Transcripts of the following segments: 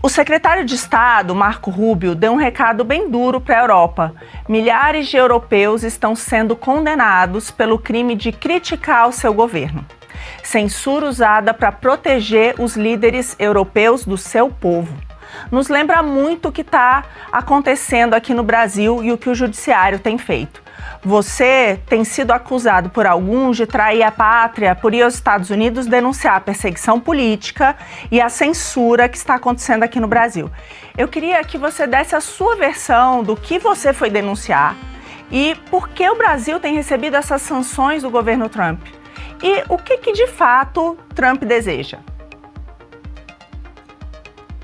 O secretário de Estado, Marco Rubio, deu um recado bem duro para a Europa. Milhares de europeus estão sendo condenados pelo crime de criticar o seu governo. Censura usada para proteger os líderes europeus do seu povo. Nos lembra muito o que está acontecendo aqui no Brasil e o que o judiciário tem feito. Você tem sido acusado por alguns de trair a pátria, por ir aos Estados Unidos denunciar a perseguição política e a censura que está acontecendo aqui no Brasil. Eu queria que você desse a sua versão do que você foi denunciar e por que o Brasil tem recebido essas sanções do governo Trump. E o que de fato Trump deseja?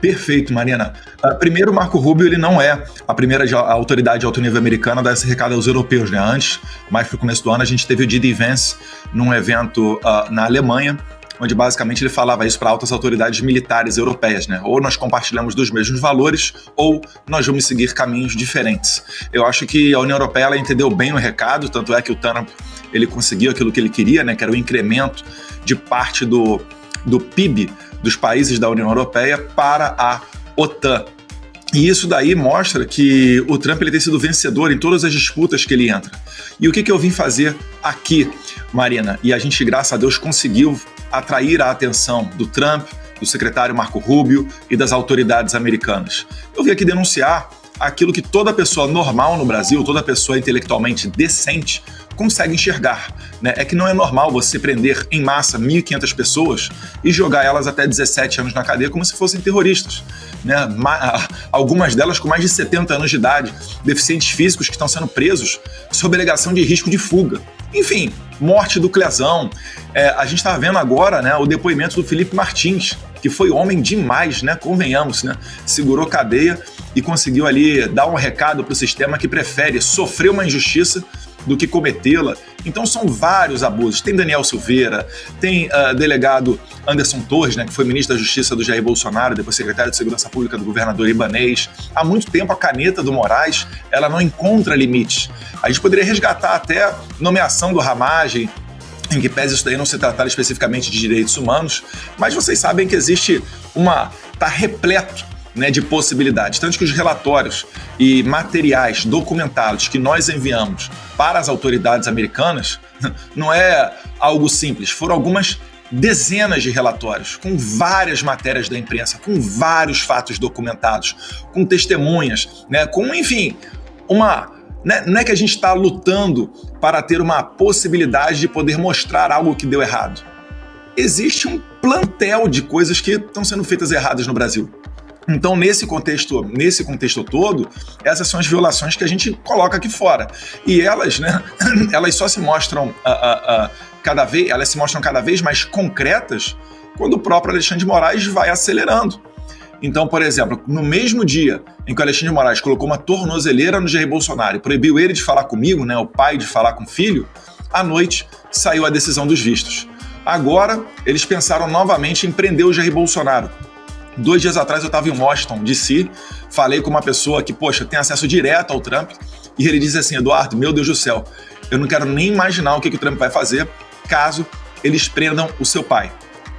Perfeito, Mariana. Primeiro, o Marco Rubio ele não é a primeira autoridade de alto nível americana a dar esse recado aos europeus, né? Antes, mais para o começo do ano, a gente teve o D.D. Vance num evento na Alemanha, onde basicamente ele falava isso para altas autoridades militares europeias, né? Ou nós compartilhamos dos mesmos valores, ou nós vamos seguir caminhos diferentes. Eu acho que a União Europeia ela entendeu bem o recado, tanto é que o Trump ele conseguiu aquilo que ele queria, né? Que era o incremento de parte do PIB dos países da União Europeia para a OTAN. E isso daí mostra que o Trump ele tem sido vencedor em todas as disputas que ele entra. E o que eu vim fazer aqui, Marina? E a gente, graças a Deus, conseguiu atrair a atenção do Trump, do secretário Marco Rubio e das autoridades americanas. Eu vim aqui denunciar aquilo que toda pessoa normal no Brasil, toda pessoa intelectualmente decente, consegue enxergar, né? É que não é normal você prender em massa 1.500 pessoas e jogar elas até 17 anos na cadeia como se fossem terroristas, né? Algumas delas com mais de 70 anos de idade, deficientes físicos que estão sendo presos sob alegação de risco de fuga. Enfim, morte do Clezão. A gente está vendo agora, né, o depoimento do Felipe Martins, que foi homem demais, né? Convenhamos, né? Segurou cadeia e conseguiu ali dar um recado para o sistema que prefere sofrer uma injustiça do que cometê-la. Então são vários abusos. Tem Daniel Silveira, tem delegado Anderson Torres, né, que foi ministro da Justiça do Jair Bolsonaro, depois secretário de Segurança Pública do governador Ibanez. Há muito tempo a caneta do Moraes ela não encontra limites. A gente poderia resgatar até nomeação do Ramagem, em que pese isso daí não se tratar especificamente de direitos humanos, mas vocês sabem que existe está repleto, né, de possibilidades, tanto que os relatórios e materiais documentados que nós enviamos para as autoridades americanas não é algo simples, foram algumas dezenas de relatórios, com várias matérias da imprensa, com vários fatos documentados, com testemunhas, né, com, enfim, não é que a gente está lutando para ter uma possibilidade de poder mostrar algo que deu errado. Existe um plantel de coisas que estão sendo feitas erradas no Brasil. Então, nesse contexto todo, essas são as violações que a gente coloca aqui fora. E elas, né, elas só se mostram elas se mostram cada vez mais concretas quando o próprio Alexandre de Moraes vai acelerando. Então, por exemplo, no mesmo dia em que o Alexandre de Moraes colocou uma tornozeleira no Jair Bolsonaro e proibiu ele de falar comigo, né, o pai de falar com o filho, à noite saiu a decisão dos vistos. Agora, eles pensaram novamente em prender o Jair Bolsonaro. 2 dias atrás eu estava em Washington, D.C., falei com uma pessoa que, tem acesso direto ao Trump, e ele disse assim: Eduardo, meu Deus do céu, eu não quero nem imaginar o que o Trump vai fazer caso eles prendam o seu pai.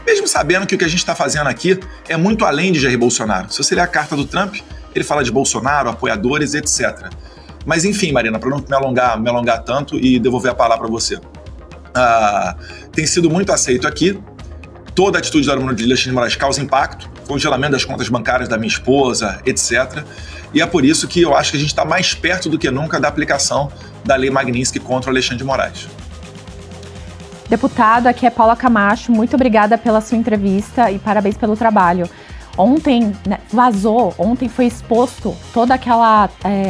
Mesmo sabendo que o que a gente está fazendo aqui é muito além de Jair Bolsonaro. Se você ler a carta do Trump, ele fala de Bolsonaro, apoiadores, etc. Mas enfim, Marina, para não me alongar tanto e devolver a palavra para você. Tem sido muito aceito aqui. Toda a atitude do Alexandre de Moraes causa impacto, congelamento das contas bancárias da minha esposa, etc. E é por isso que eu acho que a gente está mais perto do que nunca da aplicação da Lei Magnitsky contra o Alexandre de Moraes. Deputado, aqui é Paula Camacho, muito obrigada pela sua entrevista e parabéns pelo trabalho. Ontem, ontem foi exposto todo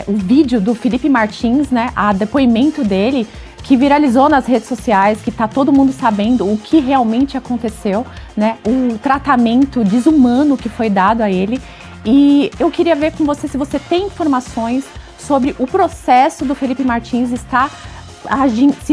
o vídeo do Felipe Martins, né, a depoimento dele, que viralizou nas redes sociais, que está todo mundo sabendo o que realmente aconteceu, né, o tratamento desumano que foi dado a ele. E eu queria ver com você se você tem informações sobre o processo do Felipe Martins, se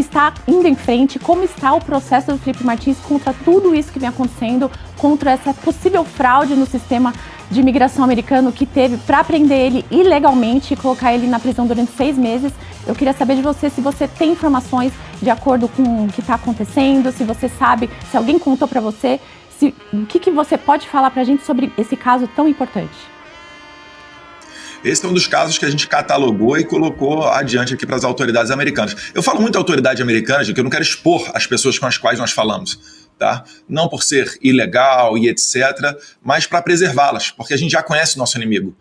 está indo em frente, como está o processo do Felipe Martins contra tudo isso que vem acontecendo, contra essa possível fraude no sistema de imigração americano que teve para prender ele ilegalmente e colocar ele na prisão durante 6 meses. Eu queria saber de você se você tem informações de acordo com o que está acontecendo, se você sabe, se alguém contou para você, O que você pode falar para a gente sobre esse caso tão importante? Esse é um dos casos que a gente catalogou e colocou adiante aqui para as autoridades americanas. Eu falo muito autoridade americana, gente, que eu não quero expor as pessoas com as quais nós falamos, tá? Não por ser ilegal e etc., mas para preservá-las, porque a gente já conhece o nosso inimigo.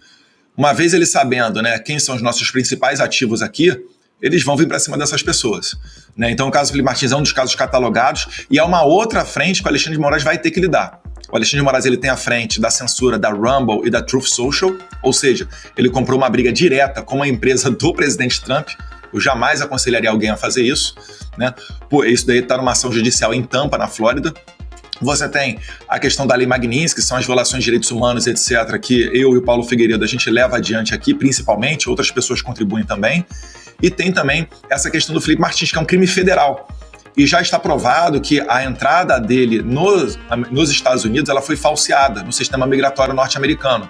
Uma vez ele sabendo, né, quem são os nossos principais ativos aqui, eles vão vir para cima dessas pessoas, né? Então o caso Felipe Martins é um dos casos catalogados e é uma outra frente que o Alexandre de Moraes vai ter que lidar. O Alexandre de Moraes ele tem a frente da censura da Rumble e da Truth Social, ou seja, ele comprou uma briga direta com uma empresa do presidente Trump. Eu jamais aconselharia alguém a fazer isso, né? Pô, isso daí está numa ação judicial em Tampa, na Flórida. Você tem a questão da Lei Magnitsky, que são as violações de direitos humanos, etc., que eu e o Paulo Figueiredo a gente leva adiante aqui, principalmente, outras pessoas contribuem também. E tem também essa questão do Felipe Martins, que é um crime federal. E já está provado que a entrada dele nos Estados Unidos ela foi falseada no sistema migratório norte-americano.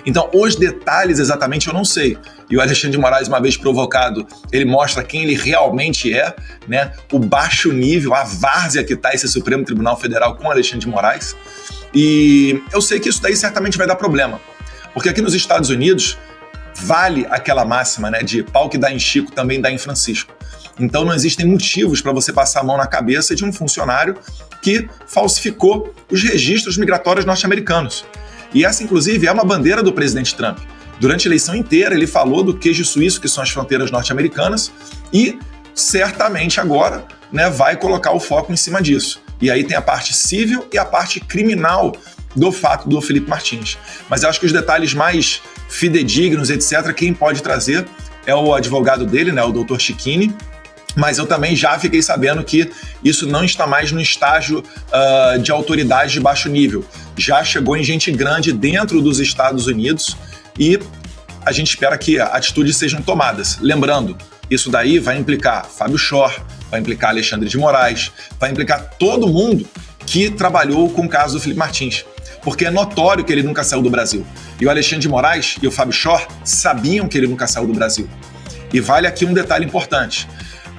Então, os detalhes exatamente eu não sei. E o Alexandre de Moraes, uma vez provocado, ele mostra quem ele realmente é, né? O baixo nível, a várzea que está esse Supremo Tribunal Federal com o Alexandre de Moraes. E eu sei que isso daí certamente vai dar problema. Porque aqui nos Estados Unidos, vale aquela máxima, né, de pau que dá em Chico também dá em Francisco. Então não existem motivos para você passar a mão na cabeça de um funcionário que falsificou os registros migratórios norte-americanos. E essa, inclusive, é uma bandeira do presidente Trump. Durante a eleição inteira, ele falou do queijo suíço, que são as fronteiras norte-americanas, e certamente agora, né, vai colocar o foco em cima disso. E aí tem a parte civil e a parte criminal do fato do Felipe Martins. Mas eu acho que os detalhes mais fidedignos, etc., quem pode trazer é o advogado dele, né, o Dr. Cicchini. Mas eu também já fiquei sabendo que isso não está mais no estágio de autoridade de baixo nível. Já chegou em gente grande dentro dos Estados Unidos e a gente espera que atitudes sejam tomadas. Lembrando, isso daí vai implicar Fábio Shor, vai implicar Alexandre de Moraes, vai implicar todo mundo que trabalhou com o caso do Felipe Martins. Porque é notório que ele nunca saiu do Brasil. E o Alexandre de Moraes e o Fábio Shor sabiam que ele nunca saiu do Brasil. E vale aqui um detalhe importante.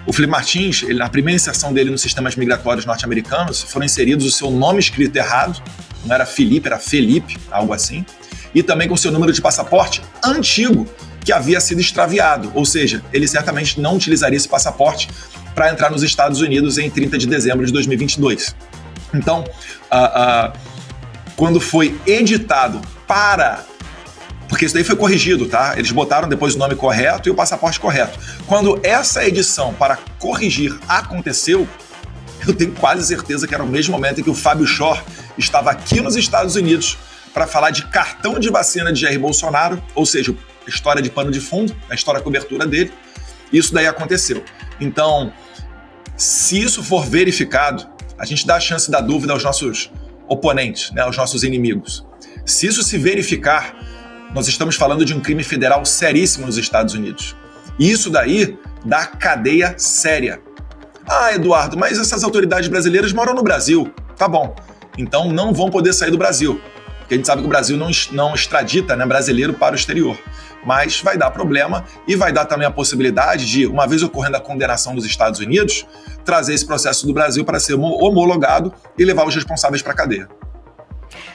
O Felipe Martins, na primeira inserção dele nos sistemas migratórios norte-americanos, foram inseridos o seu nome escrito errado, não era Felipe, era Felipe, algo assim, e também com o seu número de passaporte antigo, que havia sido extraviado, ou seja, ele certamente não utilizaria esse passaporte para entrar nos Estados Unidos em 30 de dezembro de 2022. Então, quando foi editado para... Porque isso daí foi corrigido, tá? Eles botaram depois o nome correto e o passaporte correto. Quando essa edição para corrigir aconteceu, eu tenho quase certeza que era o mesmo momento em que o Fábio Shor estava aqui nos Estados Unidos para falar de cartão de vacina de Jair Bolsonaro, ou seja, a história de pano de fundo, a história da cobertura dele. Isso daí aconteceu. Então, se isso for verificado, a gente dá a chance da dúvida aos nossos oponentes, né, aos nossos inimigos. Se isso se verificar, nós estamos falando de um crime federal seríssimo nos Estados Unidos. E isso daí dá cadeia séria. Ah, Eduardo, mas essas autoridades brasileiras moram no Brasil. Tá bom. Então não vão poder sair do Brasil. Porque a gente sabe que o Brasil não extradita, né, brasileiro para o exterior. Mas vai dar problema e vai dar também a possibilidade de, uma vez ocorrendo a condenação dos Estados Unidos, trazer esse processo do Brasil para ser homologado e levar os responsáveis para a cadeia.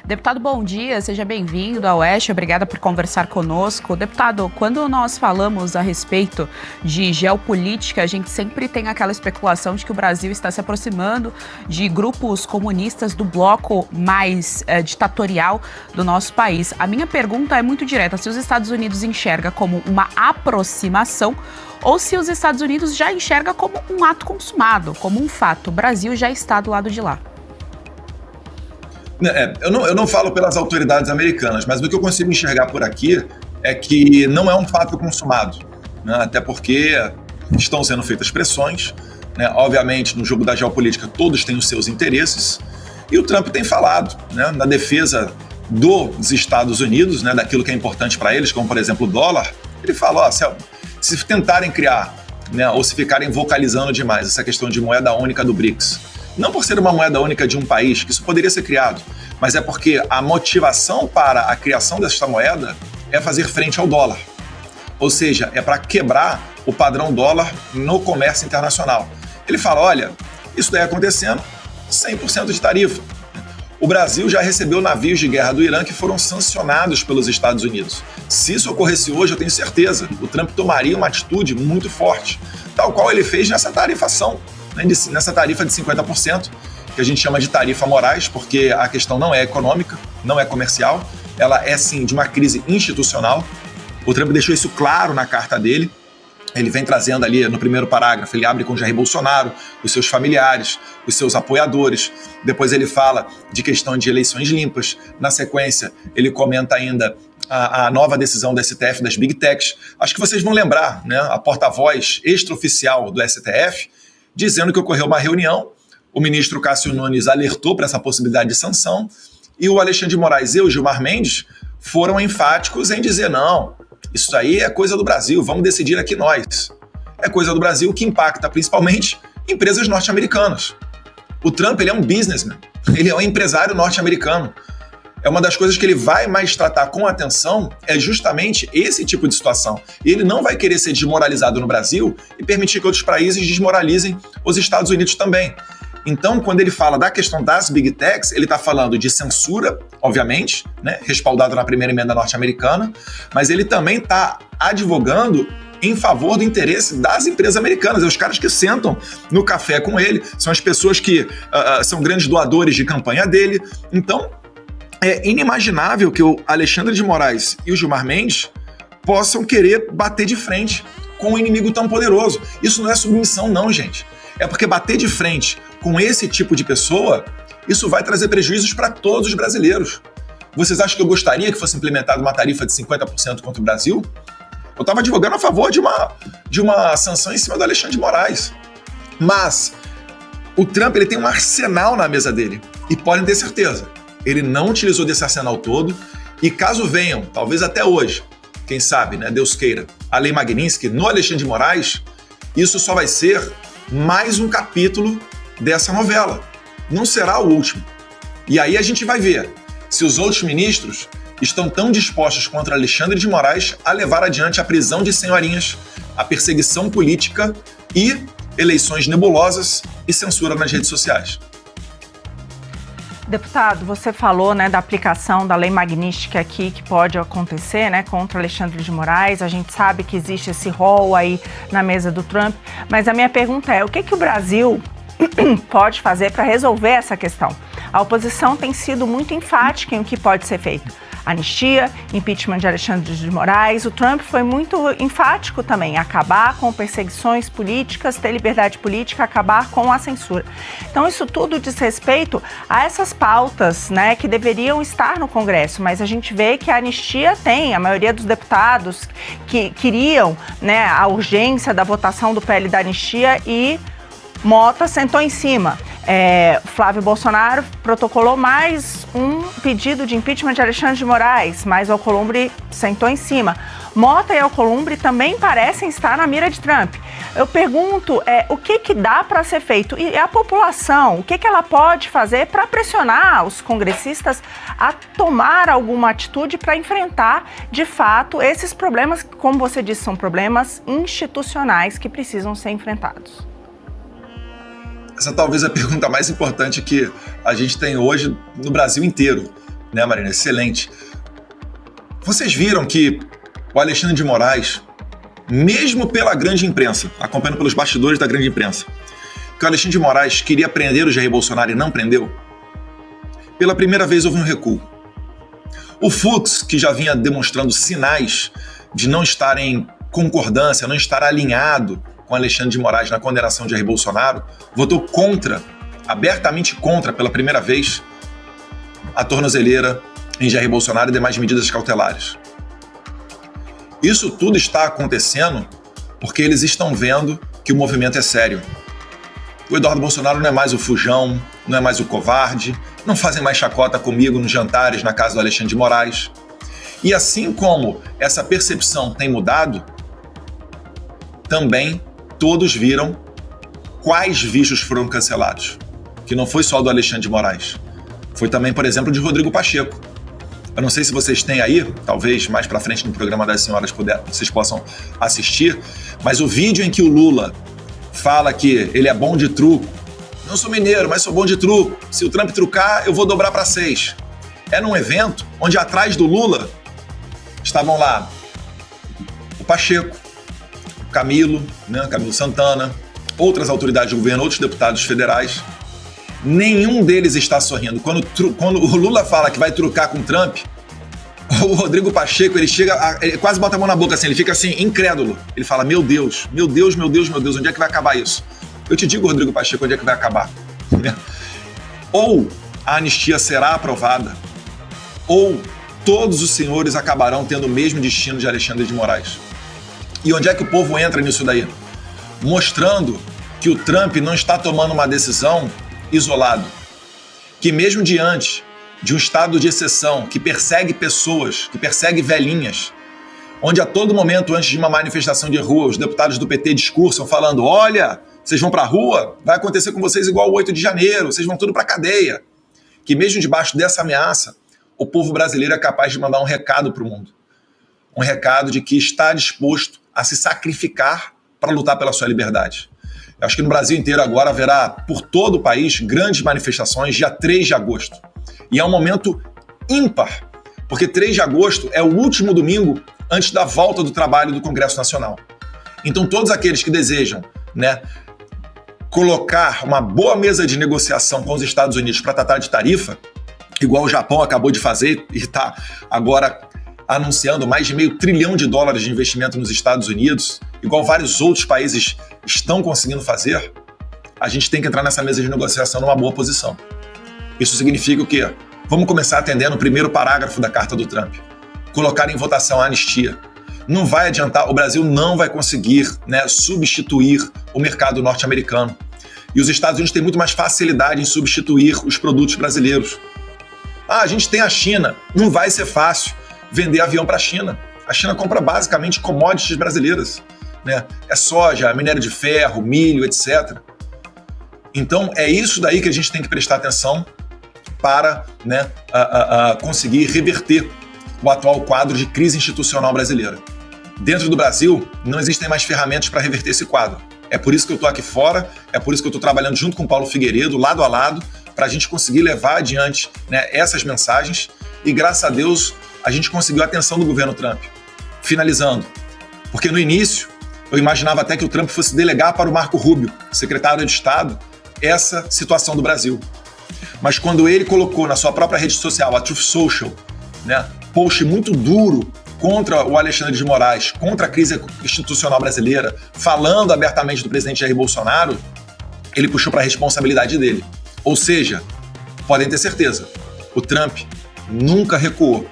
Deputado, bom dia, seja bem-vindo ao Oeste, obrigada por conversar conosco. Deputado, quando nós falamos a respeito de geopolítica, a gente sempre tem aquela especulação de que o Brasil está se aproximando de grupos comunistas do bloco mais ditatorial do nosso país. A minha pergunta é muito direta, se os Estados Unidos enxerga como uma aproximação ou se os Estados Unidos já enxerga como um ato consumado, como um fato, o Brasil já está do lado de lá. Eu não falo pelas autoridades americanas, mas o que eu consigo enxergar por aqui é que não é um fato consumado, né? Até porque estão sendo feitas pressões, né? Obviamente, no jogo da geopolítica, todos têm os seus interesses, e o Trump tem falado, né, na defesa dos Estados Unidos, né, daquilo que é importante para eles, como, por exemplo, o dólar. Ele fala, se tentarem criar, né, ou se ficarem vocalizando demais essa questão de moeda única do BRICS, não por ser uma moeda única de um país, que isso poderia ser criado, mas é porque a motivação para a criação dessa moeda é fazer frente ao dólar. Ou seja, é para quebrar o padrão dólar no comércio internacional. Ele fala, olha, isso daí acontecendo, 100% de tarifa. O Brasil já recebeu navios de guerra do Irã que foram sancionados pelos Estados Unidos. Se isso ocorresse hoje, eu tenho certeza, o Trump tomaria uma atitude muito forte, tal qual ele fez nessa tarifação, né, nessa tarifa de 50%, que a gente chama de tarifa Moraes, porque a questão não é econômica, não é comercial, ela é sim de uma crise institucional. O Trump deixou isso claro na carta dele. Ele vem trazendo ali no primeiro parágrafo, ele abre com Jair Bolsonaro, os seus familiares, os seus apoiadores. Depois ele fala de questão de eleições limpas. Na sequência, ele comenta ainda a nova decisão do STF das Big Techs. Acho que vocês vão lembrar, né, a porta-voz extraoficial do STF, dizendo que ocorreu uma reunião, o ministro Cássio Nunes alertou para essa possibilidade de sanção, e o Alexandre de Moraes e o Gilmar Mendes foram enfáticos em dizer não, isso aí é coisa do Brasil, vamos decidir aqui nós. É coisa do Brasil que impacta principalmente empresas norte-americanas. O Trump, ele é um businessman, ele é um empresário norte-americano. É uma das coisas que ele vai mais tratar com atenção é justamente esse tipo de situação. E ele não vai querer ser desmoralizado no Brasil e permitir que outros países desmoralizem os Estados Unidos também. Então, quando ele fala da questão das Big Techs, ele está falando de censura, obviamente, né, respaldado na primeira emenda norte-americana, mas ele também está advogando em favor do interesse das empresas americanas. É os caras que sentam no café com ele, são as pessoas que são grandes doadores de campanha dele. Então, é inimaginável que o Alexandre de Moraes e o Gilmar Mendes possam querer bater de frente com um inimigo tão poderoso. Isso não é submissão, não, gente. É porque bater de frente com esse tipo de pessoa, isso vai trazer prejuízos para todos os brasileiros. Vocês acham que eu gostaria que fosse implementada uma tarifa de 50% contra o Brasil? Eu estava advogando a favor de uma sanção em cima do Alexandre de Moraes. Mas o Trump, ele tem um arsenal na mesa dele. E podem ter certeza, ele não utilizou desse arsenal todo. E caso venham, talvez até hoje, quem sabe, né, Deus queira, a Lei Magnitsky no Alexandre de Moraes, isso só vai ser mais um capítulo dessa novela. Não será o último. E aí a gente vai ver se os outros ministros estão tão dispostos contra Alexandre de Moraes a levar adiante a prisão de senhorinhas, a perseguição política e eleições nebulosas e censura nas redes sociais. Deputado, você falou, né, da aplicação da Lei Magnitsky aqui que pode acontecer, né, contra Alexandre de Moraes. A gente sabe que existe esse rol aí na mesa do Trump, mas a minha pergunta é, o que o Brasil pode fazer para resolver essa questão? A oposição tem sido muito enfática em o que pode ser feito. Anistia, impeachment de Alexandre de Moraes. O Trump foi muito enfático também, acabar com perseguições políticas, ter liberdade política, acabar com a censura. Então isso tudo diz respeito a essas pautas, né, que deveriam estar no Congresso, mas a gente vê que a anistia tem, a maioria dos deputados que queriam, né, a urgência da votação do PL da anistia e Mota sentou em cima. Flávio Bolsonaro protocolou mais um pedido de impeachment de Alexandre de Moraes, mas o Alcolumbre sentou em cima. Mota e Alcolumbre também parecem estar na mira de Trump. Eu pergunto, o que dá para ser feito? E a população, o que ela pode fazer para pressionar os congressistas a tomar alguma atitude para enfrentar, de fato, esses problemas que, como você disse, são problemas institucionais que precisam ser enfrentados? Essa talvez é a pergunta mais importante que a gente tem hoje no Brasil inteiro, né, Marina? Excelente. Vocês viram que o Alexandre de Moraes, mesmo pela grande imprensa, acompanhando pelos bastidores da grande imprensa, que o Alexandre de Moraes queria prender o Jair Bolsonaro e não prendeu? Pela primeira vez houve um recuo. O Fux, que já vinha demonstrando sinais de não estar em concordância, não estar alinhado com Alexandre de Moraes na condenação de Jair Bolsonaro, votou contra, abertamente contra, pela primeira vez, a tornozeleira em Jair Bolsonaro e demais medidas cautelares. Isso tudo está acontecendo porque eles estão vendo que o movimento é sério. O Eduardo Bolsonaro não é mais o fujão, não é mais o covarde, não fazem mais chacota comigo nos jantares na casa do Alexandre de Moraes. E assim como essa percepção tem mudado, também todos viram quais vídeos foram cancelados. Que não foi só do Alexandre de Moraes. Foi também, por exemplo, de Rodrigo Pacheco. Eu não sei se vocês têm aí, talvez mais pra frente no programa das senhoras vocês possam assistir, mas o vídeo em que o Lula fala que ele é bom de truco, Não sou mineiro, mas sou bom de truco. Se o Trump trucar, eu vou dobrar para 6. É num evento onde atrás do Lula estavam lá o Pacheco, o Camilo, né, Camilo Santana, outras autoridades do governo, outros deputados federais. Nenhum deles está sorrindo. Quando o Lula fala que vai trucar com o Trump, o Rodrigo Pacheco, ele quase bota a mão na boca assim, ele fica assim, incrédulo. Ele fala, meu Deus, onde é que vai acabar isso? Eu te digo, Rodrigo Pacheco, onde é que vai acabar? Ou a anistia será aprovada, ou todos os senhores acabarão tendo o mesmo destino de Alexandre de Moraes. E onde é que o povo entra nisso daí? Mostrando que o Trump não está tomando uma decisão isolado, que mesmo diante de um estado de exceção que persegue pessoas, que persegue velhinhas, onde a todo momento, antes de uma manifestação de rua, os deputados do PT discursam falando, olha, vocês vão pra rua, vai acontecer com vocês igual o 8 de janeiro, vocês vão tudo pra cadeia. Que mesmo debaixo dessa ameaça, o povo brasileiro é capaz de mandar um recado pro mundo. Um recado de que está disposto a se sacrificar para lutar pela sua liberdade. Eu acho que no Brasil inteiro agora haverá, por todo o país, grandes manifestações, dia 3 de agosto. E é um momento ímpar, porque 3 de agosto é o último domingo antes da volta do trabalho do Congresso Nacional. Então todos aqueles que desejam, né, colocar uma boa mesa de negociação com os Estados Unidos para tratar de tarifa, igual o Japão acabou de fazer e está agora anunciando mais de $500 bilhão de investimento nos Estados Unidos, igual vários outros países estão conseguindo fazer, a gente tem que entrar nessa mesa de negociação numa boa posição. Isso significa o quê? Vamos começar atendendo o primeiro parágrafo da carta do Trump. Colocar em votação a anistia. Não vai adiantar, o Brasil não vai conseguir, né, substituir o mercado norte-americano. E os Estados Unidos têm muito mais facilidade em substituir os produtos brasileiros. A gente tem a China, não vai ser fácil vender avião para a China. A China compra basicamente commodities brasileiras, né? É soja, minério de ferro, milho, etc. Então é isso daí que a gente tem que prestar atenção para, né, conseguir reverter o atual quadro de crise institucional brasileira. Dentro do Brasil, não existem mais ferramentas para reverter esse quadro. É por isso que eu estou aqui fora, é por isso que eu estou trabalhando junto com o Paulo Figueiredo, lado a lado, para a gente conseguir levar adiante, né, essas mensagens. E graças a Deus, a gente conseguiu a atenção do governo Trump. Finalizando, porque no início, eu imaginava até que o Trump fosse delegar para o Marco Rubio, secretário de Estado, essa situação do Brasil. Mas quando ele colocou na sua própria rede social, a Truth Social, né, post muito duro contra o Alexandre de Moraes, contra a crise institucional brasileira, falando abertamente do presidente Jair Bolsonaro, ele puxou para a responsabilidade dele. Ou seja, podem ter certeza, o Trump nunca recuou.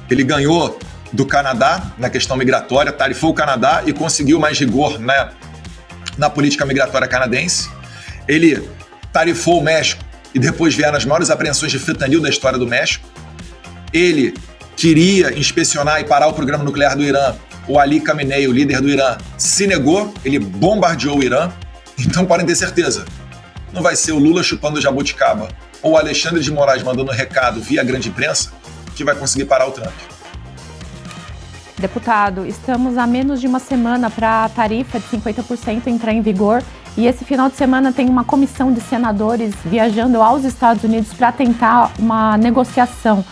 Ele ganhou do Canadá na questão migratória, tarifou o Canadá e conseguiu mais rigor, né, na política migratória canadense. Ele tarifou o México e depois vieram as maiores apreensões de fentanil da história do México. Ele queria inspecionar e parar o programa nuclear do Irã. O Ali Khamenei, o líder do Irã, se negou, ele bombardeou o Irã. Então podem ter certeza, não vai ser o Lula chupando jabuticaba ou o Alexandre de Moraes mandando recado via grande imprensa que vai conseguir parar o Trump. Deputado, estamos a menos de uma semana para a tarifa de 50% entrar em vigor e esse final de semana tem uma comissão de senadores viajando aos Estados Unidos para tentar uma negociação.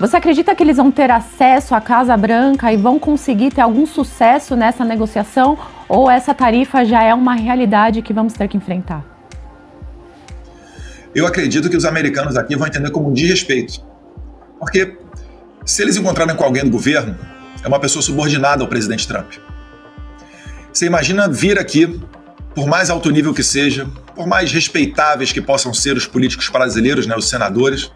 Você acredita que eles vão ter acesso à Casa Branca e vão conseguir ter algum sucesso nessa negociação ou essa tarifa já é uma realidade que vamos ter que enfrentar? Eu acredito que os americanos aqui vão entender como um desrespeito. Porque se eles encontrarem com alguém do governo, é uma pessoa subordinada ao presidente Trump. Você imagina vir aqui, por mais alto nível que seja, por mais respeitáveis que possam ser os políticos brasileiros, né, os senadores,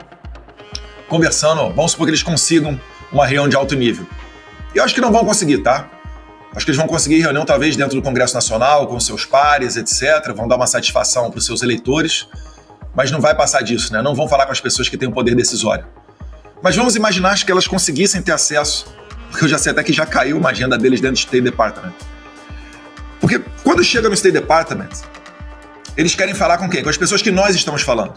conversando, vamos supor que eles consigam uma reunião de alto nível. E eu acho que não vão conseguir, tá? Acho que eles vão conseguir reunião talvez dentro do Congresso Nacional, com seus pares, etc. Vão dar uma satisfação para os seus eleitores, mas não vai passar disso, né? Não vão falar com as pessoas que têm o poder decisório. Mas vamos imaginar que elas conseguissem ter acesso, porque eu já sei até que já caiu uma agenda deles dentro do State Department. Porque quando chega no State Department, eles querem falar com quem? Com as pessoas que nós estamos falando.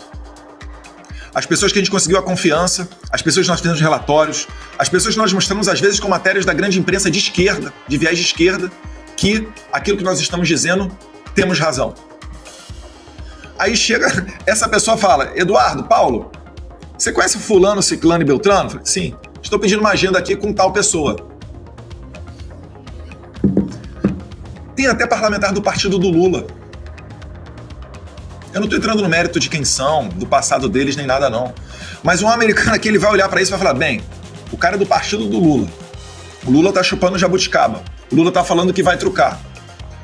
As pessoas que a gente conseguiu a confiança, as pessoas que nós fizemos relatórios, as pessoas que nós mostramos às vezes com matérias da grande imprensa de esquerda, de viés de esquerda, que aquilo que nós estamos dizendo, temos razão. Aí chega, essa pessoa fala, Eduardo, Paulo, você conhece fulano, ciclano e beltrano? Eu falei, sim, estou pedindo uma agenda aqui com tal pessoa. Tem até parlamentar do partido do Lula. Eu não estou entrando no mérito de quem são, do passado deles, nem nada não. Mas um americano aqui, ele vai olhar para isso e vai falar, bem, o cara é do partido do Lula. O Lula tá chupando jabuticaba. O Lula tá falando que vai trucar.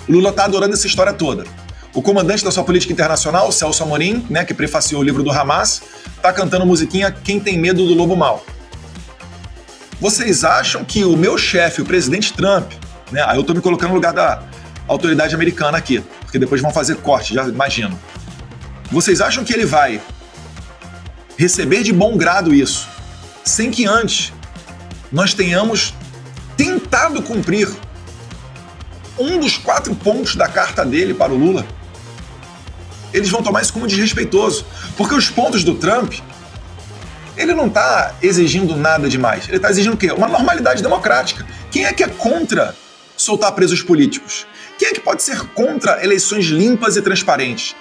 O Lula tá adorando essa história toda. O comandante da sua política internacional, Celso Amorim, né, que prefaciou o livro do Hamas, tá cantando musiquinha Quem Tem Medo do Lobo Mau. Vocês acham que o meu chefe, o presidente Trump, né, aí eu tô me colocando no lugar da autoridade americana aqui, porque depois vão fazer corte, já imagino. Vocês acham que ele vai receber de bom grado isso, sem que antes nós tenhamos tentado cumprir um dos 4 pontos da carta dele para o Lula? Eles vão tomar isso como desrespeitoso, porque os pontos do Trump, ele não está exigindo nada demais. Ele está exigindo o quê? Uma normalidade democrática. Quem é que é contra soltar presos políticos? Quem é que pode ser contra eleições limpas e transparentes?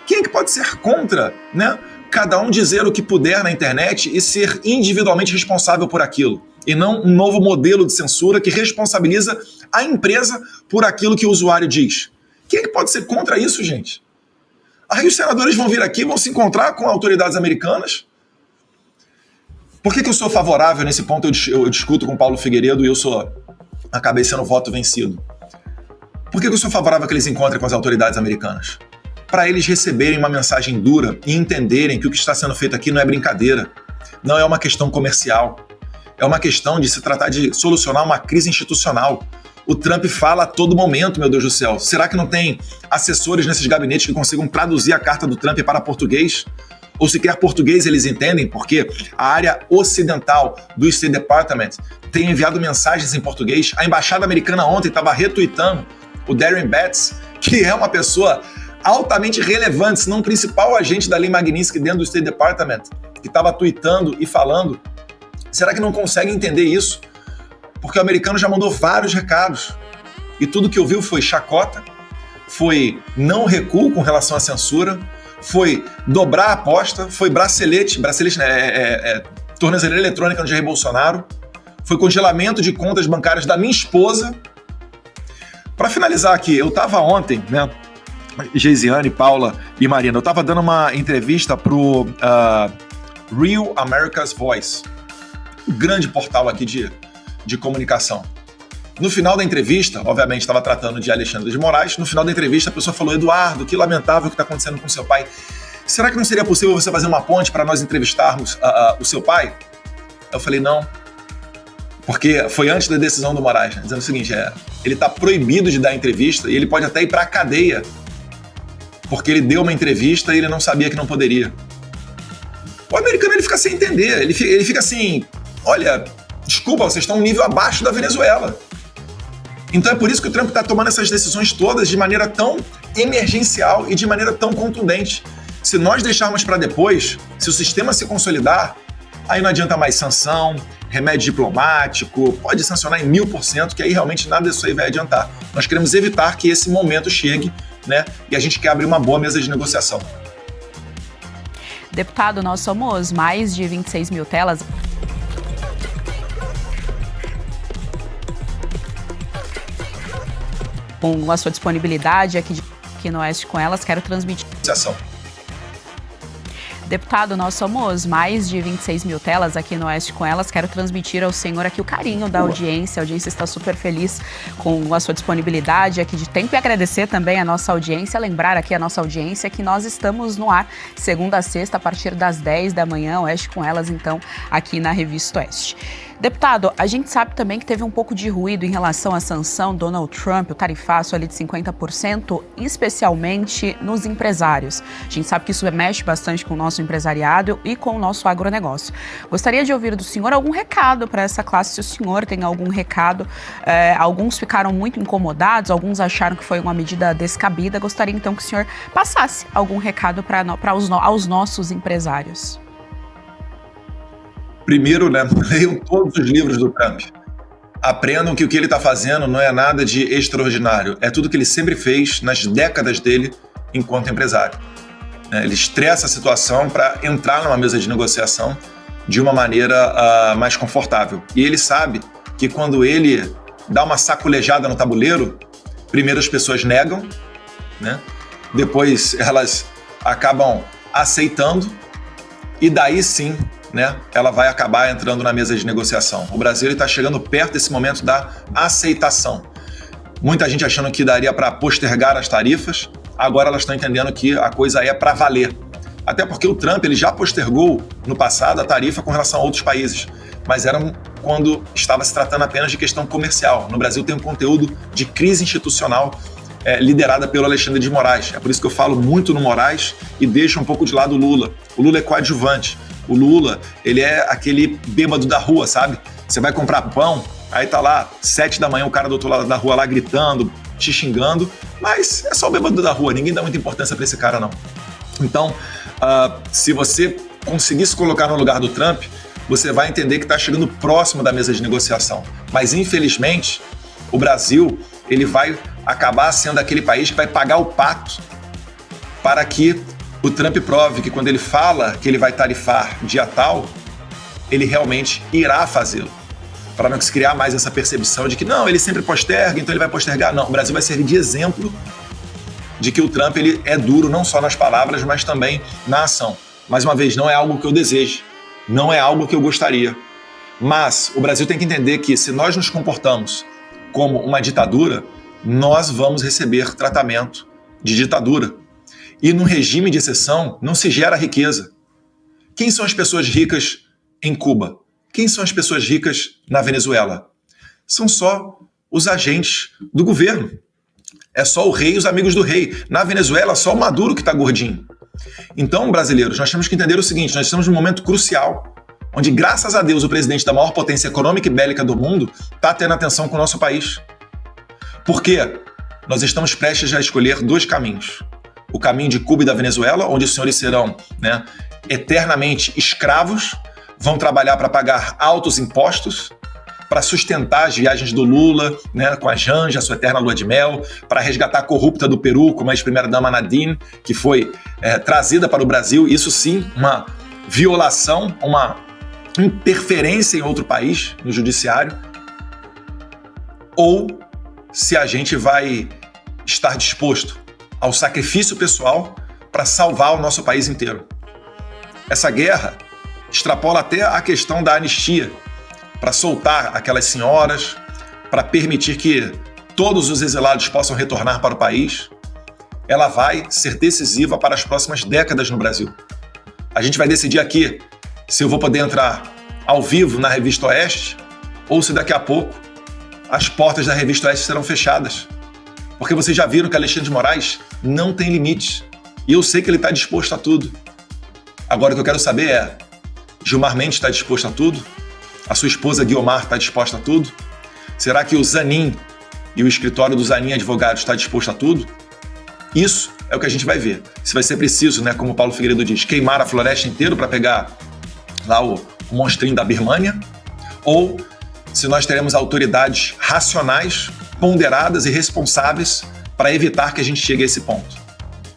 Quem é que pode ser contra, né, cada um dizer o que puder na internet e ser individualmente responsável por aquilo? E não um novo modelo de censura que responsabiliza a empresa por aquilo que o usuário diz. Quem é que pode ser contra isso, gente? Aí os senadores vão vir aqui, vão se encontrar com autoridades americanas. Por que eu sou favorável nesse ponto? Eu discuto com o Paulo Figueiredo e acabei sendo voto vencido. Por que eu sou favorável a que eles encontrem com as autoridades americanas? Para eles receberem uma mensagem dura e entenderem que o que está sendo feito aqui não é brincadeira, não é uma questão comercial, é uma questão de se tratar de solucionar uma crise institucional. O Trump fala a todo momento, meu Deus do céu. Será que não tem assessores nesses gabinetes que consigam traduzir a carta do Trump para português? Ou sequer português eles entendem, porque a área ocidental do State Department tem enviado mensagens em português. A embaixada americana ontem estava retweetando o Darren Betts, que é uma pessoa altamente relevante, se não o principal agente da Lei Magnitsky dentro do State Department, que estava tweetando e falando. Será que não consegue entender isso? Porque o americano já mandou vários recados. E tudo que ouviu foi chacota, foi não recuo com relação à censura, foi dobrar a aposta, foi bracelete tornozeleira eletrônica no Jair Bolsonaro, foi congelamento de contas bancárias da minha esposa. Para finalizar aqui, eu estava ontem, né, Geisiane, Paula e Marina, eu estava dando uma entrevista pro Real America's Voice, um grande portal aqui de comunicação. No final da entrevista, obviamente estava tratando de Alexandre de Moraes, no final da entrevista a pessoa falou, Eduardo, que lamentável o que está acontecendo com seu pai. Será que não seria possível você fazer uma ponte para nós entrevistarmos o seu pai? Eu falei, não, porque foi antes da decisão do Moraes, né? Dizendo o seguinte, ele está proibido de dar entrevista e ele pode até ir para a cadeia, porque ele deu uma entrevista e ele não sabia que não poderia. O americano ele fica sem entender, ele fica assim, olha, desculpa, vocês estão um nível abaixo da Venezuela. Então é por isso que o Trump está tomando essas decisões todas de maneira tão emergencial e de maneira tão contundente. Se nós deixarmos para depois, se o sistema se consolidar, aí não adianta mais sanção, remédio diplomático, pode sancionar em 1000%, que aí realmente nada disso aí vai adiantar. Nós queremos evitar que esse momento chegue, né? E a gente quer abrir uma boa mesa de negociação. Deputado, nós somos mais de 26 mil telas. Com a sua disponibilidade aqui no Oeste com Elas, quero transmitir. Deputado, nós somos mais de 26 mil telas aqui no Oeste com Elas. Quero transmitir ao senhor aqui o carinho da audiência. A audiência está super feliz com a sua disponibilidade aqui de tempo e agradecer também a nossa audiência. Lembrar aqui a nossa audiência que nós estamos no ar segunda a sexta a partir das 10 da manhã, Oeste com Elas, então, aqui na Revista Oeste. Deputado, a gente sabe também que teve um pouco de ruído em relação à sanção Donald Trump, o tarifaço ali de 50%, especialmente nos empresários. A gente sabe que isso mexe bastante com o nosso empresariado e com o nosso agronegócio. Gostaria de ouvir do senhor algum recado para essa classe, se o senhor tem algum recado. Alguns ficaram muito incomodados, alguns acharam que foi uma medida descabida. Gostaria então que o senhor passasse algum recado aos nossos empresários. Primeiro, né, leiam todos os livros do Trump. Aprendam que o que ele está fazendo não é nada de extraordinário. É tudo que ele sempre fez nas décadas dele enquanto empresário. né? Ele estressa a situação para entrar numa mesa de negociação de uma maneira mais confortável. E ele sabe que quando ele dá uma sacolejada no tabuleiro, primeiro as pessoas negam, né? Depois elas acabam aceitando e daí sim, né, ela vai acabar entrando na mesa de negociação. O Brasil está chegando perto desse momento da aceitação. Muita gente achando que daria para postergar as tarifas, agora elas estão entendendo que a coisa é para valer. Até porque o Trump ele já postergou no passado a tarifa com relação a outros países, mas era quando estava se tratando apenas de questão comercial. No Brasil tem um conteúdo de crise institucional liderada pelo Alexandre de Moraes. É por isso que eu falo muito no Moraes e deixo um pouco de lado o Lula. O Lula é coadjuvante. O Lula, ele é aquele bêbado da rua, sabe? Você vai comprar pão, aí tá lá, 7 da manhã, o cara do outro lado da rua lá gritando, te xingando, mas é só o bêbado da rua, ninguém dá muita importância pra esse cara, não. Então, se você conseguir se colocar no lugar do Trump, você vai entender que está chegando próximo da mesa de negociação. Mas, infelizmente, o Brasil ele vai acabar sendo aquele país que vai pagar o pato para que o Trump prove que quando ele fala que ele vai tarifar dia tal, ele realmente irá fazê-lo. Para não se criar mais essa percepção de que não, ele sempre posterga, então ele vai postergar. Não, o Brasil vai servir de exemplo de que o Trump ele é duro não só nas palavras, mas também na ação. Mais uma vez, não é algo que eu deseje, não é algo que eu gostaria. Mas o Brasil tem que entender que se nós nos comportamos como uma ditadura, nós vamos receber tratamento de ditadura. E no regime de exceção não se gera riqueza. Quem são as pessoas ricas em Cuba? Quem são as pessoas ricas na Venezuela? São só os agentes do governo. É só o rei e os amigos do rei. Na Venezuela, só o Maduro que está gordinho. Então, brasileiros, nós temos que entender o seguinte, nós estamos num momento crucial, onde, graças a Deus, o presidente da maior potência econômica e bélica do mundo está tendo atenção com o nosso país. Por quê? Nós estamos prestes a escolher 2 caminhos. O caminho de Cuba e da Venezuela, onde os senhores serão, né, eternamente escravos, vão trabalhar para pagar altos impostos, para sustentar as viagens do Lula, né, com a Janja, a sua eterna lua de mel, para resgatar a corrupta do Peru, como a ex-primeira-dama Nadine, que foi trazida para o Brasil. Isso sim, uma violação, uma interferência em outro país, no judiciário. Ou se a gente vai estar disposto ao sacrifício pessoal para salvar o nosso país inteiro. Essa guerra extrapola até a questão da anistia, para soltar aquelas senhoras, para permitir que todos os exilados possam retornar para o país. Ela vai ser decisiva para as próximas décadas no Brasil. A gente vai decidir aqui se eu vou poder entrar ao vivo na Revista Oeste ou se daqui a pouco as portas da Revista Oeste serão fechadas. Porque vocês já viram que Alexandre de Moraes não tem limites. E eu sei que ele está disposto a tudo. Agora o que eu quero saber é, Gilmar Mendes está disposto a tudo? A sua esposa Guiomar está disposta a tudo? Será que o Zanin e o escritório do Zanin Advogados está disposto a tudo? Isso é o que a gente vai ver. Se vai ser preciso, né, como o Paulo Figueiredo diz, queimar a floresta inteira para pegar lá o monstrinho da Birmânia, ou se nós teremos autoridades racionais, ponderadas e responsáveis para evitar que a gente chegue a esse ponto.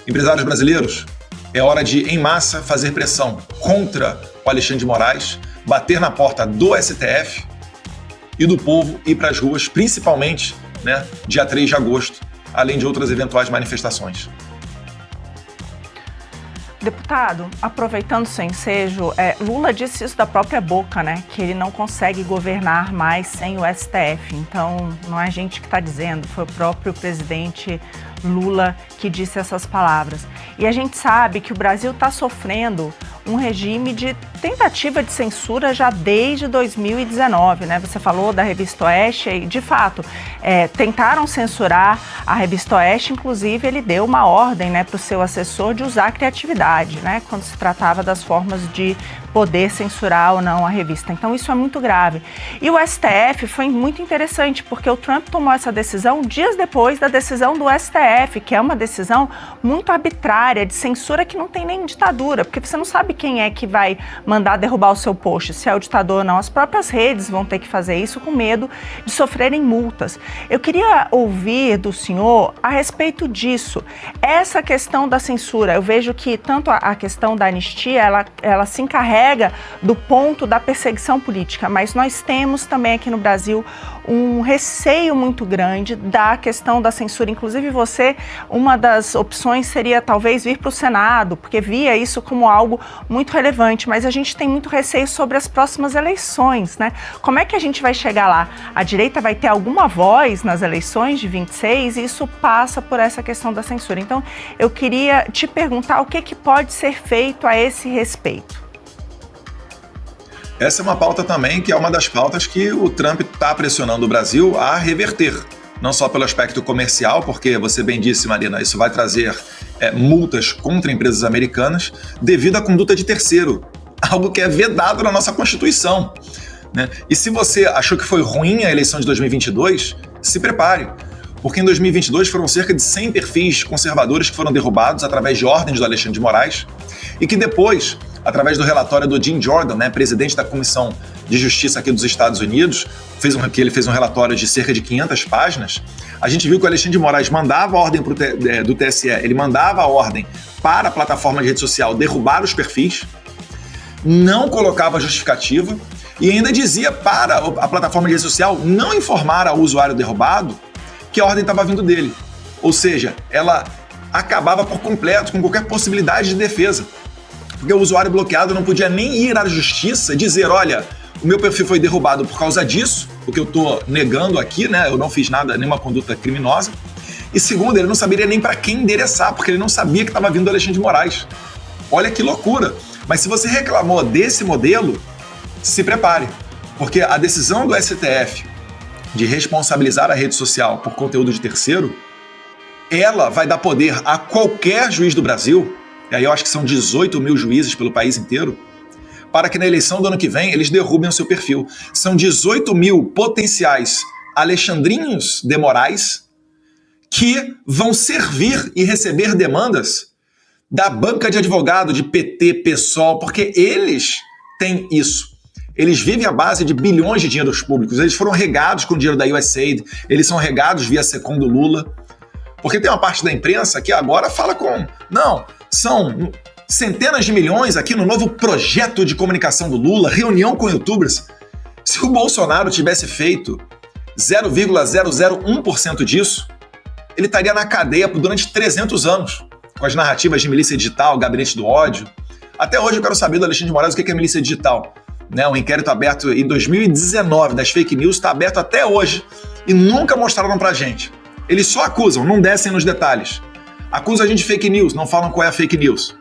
Empresários brasileiros, é hora de, em massa, fazer pressão contra o Alexandre de Moraes, bater na porta do STF e do povo ir para as ruas, principalmente, né, dia 3 de agosto, além de outras eventuais manifestações. Deputado, aproveitando o seu ensejo, Lula disse isso da própria boca, né? Que ele não consegue governar mais sem o STF. Então, não é a gente que está dizendo, foi o próprio presidente Lula que disse essas palavras. E a gente sabe que o Brasil está sofrendo um regime de tentativa de censura já desde 2019, né? Você falou da Revista Oeste e, de fato, tentaram censurar a Revista Oeste, inclusive ele deu uma ordem, né, para o seu assessor de usar a criatividade, né, quando se tratava das formas de poder censurar ou não a revista. Então isso é muito grave. E o STF foi muito interessante, porque o Trump tomou essa decisão dias depois da decisão do STF, que é uma decisão muito arbitrária, de censura que não tem nem ditadura, porque você não sabe quem é que vai mandar derrubar o seu post, se é o ditador ou não. As próprias redes vão ter que fazer isso com medo de sofrerem multas. Eu queria ouvir do senhor a respeito disso. Essa questão da censura, eu vejo que tanto a questão da anistia, ela se encarrega do ponto da perseguição política, mas nós temos também aqui no Brasil um receio muito grande da questão da censura. Inclusive você, uma das opções seria talvez vir para o Senado, porque via isso como algo muito relevante, mas a gente tem muito receio sobre as próximas eleições, né? Como é que a gente vai chegar lá? A direita vai ter alguma voz nas eleições de 26 e isso passa por essa questão da censura. Então, eu queria te perguntar o que pode ser feito a esse respeito. Essa é uma pauta também que é uma das pautas que o Trump está pressionando o Brasil a reverter. Não só pelo aspecto comercial, porque você bem disse, Marina, isso vai trazer multas contra empresas americanas devido à conduta de terceiro, algo que é vedado na nossa Constituição, né? E se você achou que foi ruim a eleição de 2022, se prepare, porque em 2022 foram cerca de 100 perfis conservadores que foram derrubados através de ordens do Alexandre de Moraes e que depois, através do relatório do Jim Jordan, né, presidente da Comissão de Justiça aqui dos Estados Unidos, ele fez um relatório de cerca de 500 páginas, a gente viu que o Alexandre de Moraes mandava a ordem do TSE, ele mandava a ordem para a plataforma de rede social derrubar os perfis, não colocava justificativa e ainda dizia para a plataforma de rede social não informar ao usuário derrubado que a ordem estava vindo dele. Ou seja, ela acabava por completo com qualquer possibilidade de defesa. Porque o usuário bloqueado não podia nem ir à justiça e dizer, olha, o meu perfil foi derrubado por causa disso, o que eu estou negando aqui, né? Eu não fiz nada, nenhuma conduta criminosa. E segundo, ele não saberia nem para quem endereçar, porque ele não sabia que estava vindo do Alexandre de Moraes. Olha que loucura! Mas se você reclamou desse modelo, se prepare, porque a decisão do STF de responsabilizar a rede social por conteúdo de terceiro, ela vai dar poder a qualquer juiz do Brasil, e aí eu acho que são 18 mil juízes pelo país inteiro, para que na eleição do ano que vem eles derrubem o seu perfil. São 18 mil potenciais Alexandrinhos de Moraes que vão servir e receber demandas da banca de advogado, de PT, PSOL, porque eles têm isso. Eles vivem à base de bilhões de dinheiros públicos. Eles foram regados com o dinheiro da USAID, eles são regados via SECOM do Lula. Porque tem uma parte da imprensa que agora fala com... Não, são centenas de milhões aqui no novo projeto de comunicação do Lula, reunião com youtubers. Se o Bolsonaro tivesse feito 0,001% disso, ele estaria na cadeia durante 300 anos, com as narrativas de milícia digital, gabinete do ódio. Até hoje eu quero saber do Alexandre de Moraes o que é milícia digital. Né, um inquérito aberto em 2019 das fake news está aberto até hoje e nunca mostraram pra gente. Eles só acusam, não descem nos detalhes. Acusam a gente de fake news, não falam qual é a fake news.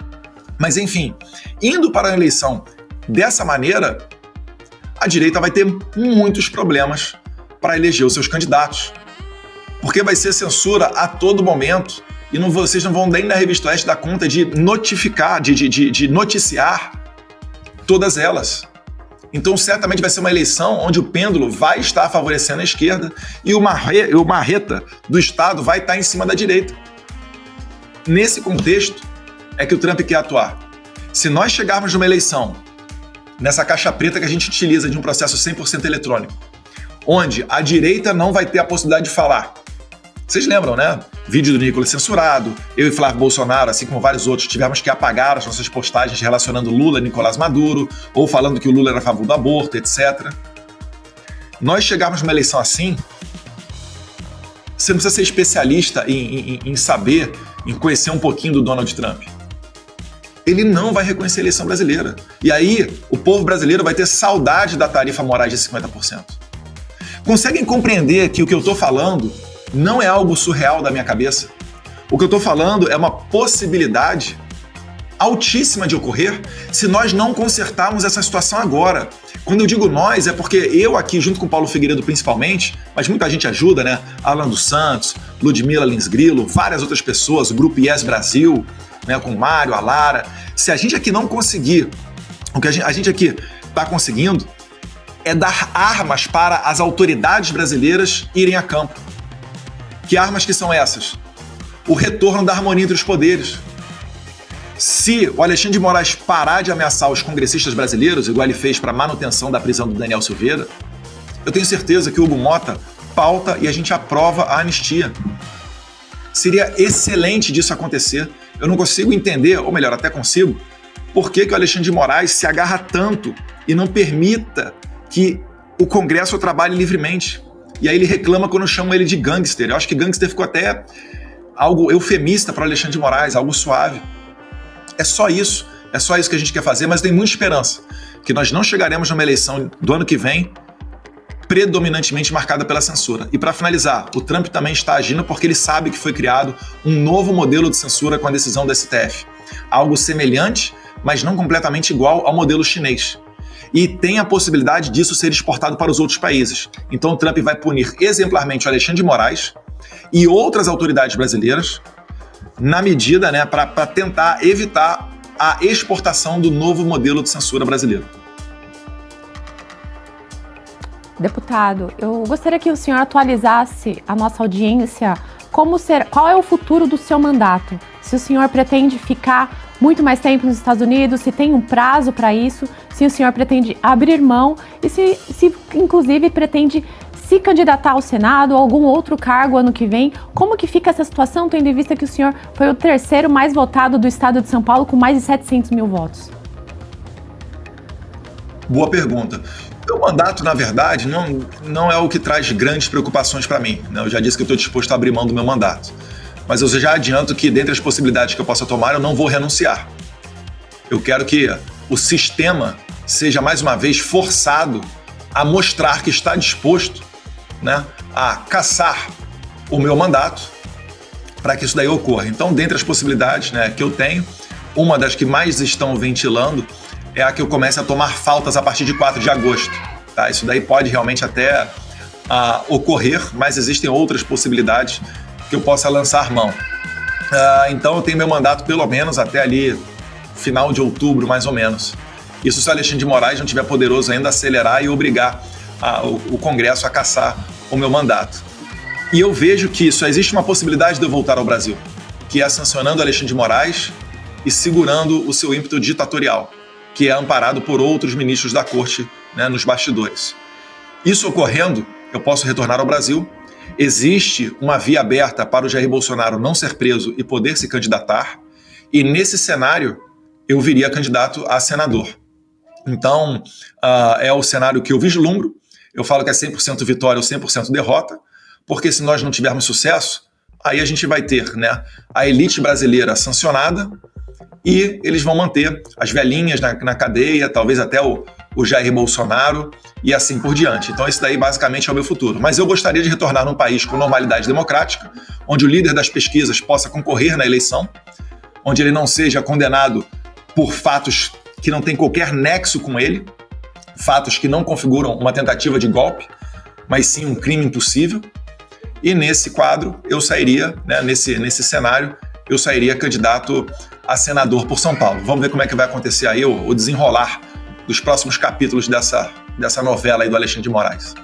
Mas enfim, indo para a eleição dessa maneira, a direita vai ter muitos problemas para eleger os seus candidatos. Porque vai ser censura a todo momento e vocês não vão nem na Revista Oeste dar conta de notificar, de noticiar todas elas. Então, certamente vai ser uma eleição onde o pêndulo vai estar favorecendo a esquerda e o marreta do Estado vai estar em cima da direita. Nesse contexto é que o Trump quer atuar. Se nós chegarmos numa eleição, nessa caixa preta que a gente utiliza de um processo 100% eletrônico, onde a direita não vai ter a possibilidade de falar. Vocês lembram, né? Vídeo do Nicolas censurado, eu e Flávio Bolsonaro, assim como vários outros, tivemos que apagar as nossas postagens relacionando Lula e Nicolás Maduro, ou falando que o Lula era a favor do aborto, etc. Nós chegarmos numa eleição assim, você não precisa ser especialista em saber, em conhecer um pouquinho do Donald Trump. Ele não vai reconhecer a eleição brasileira. E aí, o povo brasileiro vai ter saudade da tarifa Moraes de 50%. Conseguem compreender que o que eu estou falando não é algo surreal da minha cabeça? O que eu estou falando é uma possibilidade altíssima de ocorrer se nós não consertarmos essa situação agora. Quando eu digo nós, é porque eu aqui, junto com o Paulo Figueiredo principalmente, mas muita gente ajuda, né? Alan dos Santos, Ludmila Lins Grilo, várias outras pessoas, o Grupo Yes Brasil, né? Com o Mário, a Lara. Se a gente aqui não conseguir, o que a gente aqui está conseguindo é dar armas para as autoridades brasileiras irem a campo. Que armas que são essas? O retorno da harmonia entre os poderes. Se o Alexandre de Moraes parar de ameaçar os congressistas brasileiros, igual ele fez para a manutenção da prisão do Daniel Silveira, eu tenho certeza que o Hugo Mota pauta e a gente aprova a anistia. Seria excelente disso acontecer. Eu não consigo entender, ou melhor, até consigo, por que o Alexandre de Moraes se agarra tanto e não permita que o Congresso trabalhe livremente. E aí ele reclama quando chamam ele de gangster. Eu acho que gangster ficou até algo eufemista para o Alexandre de Moraes, algo suave. É só isso que a gente quer fazer, mas tem muita esperança que nós não chegaremos numa eleição do ano que vem predominantemente marcada pela censura. E para finalizar, o Trump também está agindo porque ele sabe que foi criado um novo modelo de censura com a decisão do STF. Algo semelhante, mas não completamente igual ao modelo chinês. E tem a possibilidade disso ser exportado para os outros países. Então o Trump vai punir exemplarmente o Alexandre de Moraes e outras autoridades brasileiras na medida, né, para tentar evitar a exportação do novo modelo de censura brasileiro. Deputado, eu gostaria que o senhor atualizasse a nossa audiência qual é o futuro do seu mandato. Se o senhor pretende ficar muito mais tempo nos Estados Unidos, se tem um prazo para isso, se o senhor pretende abrir mão e se inclusive pretende se candidatar ao Senado ou algum outro cargo ano que vem. Como que fica essa situação, tendo em vista que o senhor foi o terceiro mais votado do estado de São Paulo com mais de 700 mil votos? Boa pergunta. O mandato, na verdade, não é o que traz grandes preocupações para mim, né? Eu já disse que eu estou disposto a abrir mão do meu mandato. Mas eu já adianto que, dentre as possibilidades que eu possa tomar, eu não vou renunciar. Eu quero que o sistema seja, mais uma vez, forçado a mostrar que está disposto, né, a cassar o meu mandato para que isso daí ocorra. Então, dentre as possibilidades, né, que eu tenho, uma das que mais estão ventilando é a que eu comece a tomar faltas a partir de 4 de agosto. Tá? Isso daí pode realmente até ocorrer, mas existem outras possibilidades que eu possa lançar mão. Então eu tenho meu mandato pelo menos até ali, final de outubro, mais ou menos. Isso se o Alexandre de Moraes não estiver poderoso ainda, acelerar e obrigar o Congresso a cassar o meu mandato. E eu vejo que só existe uma possibilidade de eu voltar ao Brasil, que é sancionando Alexandre de Moraes e segurando o seu ímpeto ditatorial, que é amparado por outros ministros da corte, né, nos bastidores. Isso ocorrendo, eu posso retornar ao Brasil. Existe uma via aberta para o Jair Bolsonaro não ser preso e poder se candidatar, e nesse cenário eu viria candidato a senador. Então, é o cenário que eu vislumbro. Eu falo que é 100% vitória ou 100% derrota, porque se nós não tivermos sucesso, aí a gente vai ter, né, a elite brasileira sancionada, e eles vão manter as velhinhas na cadeia, talvez até o Jair Bolsonaro e assim por diante. Então esse daí basicamente é o meu futuro. Mas eu gostaria de retornar num país com normalidade democrática, onde o líder das pesquisas possa concorrer na eleição, onde ele não seja condenado por fatos que não têm qualquer nexo com ele, fatos que não configuram uma tentativa de golpe, mas sim um crime impossível. E nesse quadro eu sairia, né, nesse cenário, eu sairia candidato a senador por São Paulo. Vamos ver como é que vai acontecer aí o desenrolar dos próximos capítulos dessa novela aí do Alexandre de Moraes.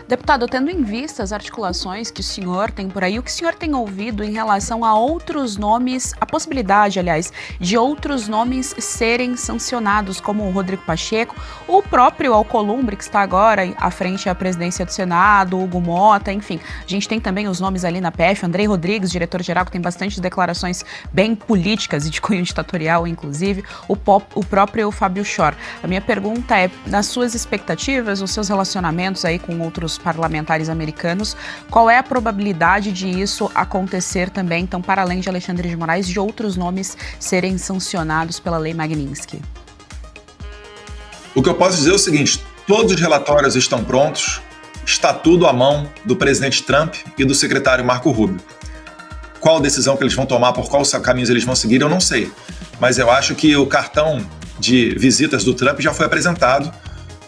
Deputado, tendo em vista as articulações que o senhor tem por aí, o que o senhor tem ouvido em relação a outros nomes, a possibilidade, aliás, de outros nomes serem sancionados, como o Rodrigo Pacheco, o próprio Alcolumbre, que está agora à frente à presidência do Senado, Hugo Mota, enfim. A gente tem também os nomes ali na PF, Andrei Rodrigues, diretor-geral, que tem bastante declarações bem políticas e de cunho ditatorial, inclusive, o próprio Fábio Chor. A minha pergunta é, nas suas expectativas, os seus relacionamentos aí com outros parlamentares americanos, qual é a probabilidade de isso acontecer também, então, para além de Alexandre de Moraes, de outros nomes serem sancionados pela Lei Magnitsky? O que eu posso dizer é o seguinte: todos os relatórios estão prontos, está tudo à mão do presidente Trump e do secretário Marco Rubio. Qual decisão que eles vão tomar, por quais caminhos eles vão seguir, eu não sei. Mas eu acho que o cartão de visitas do Trump já foi apresentado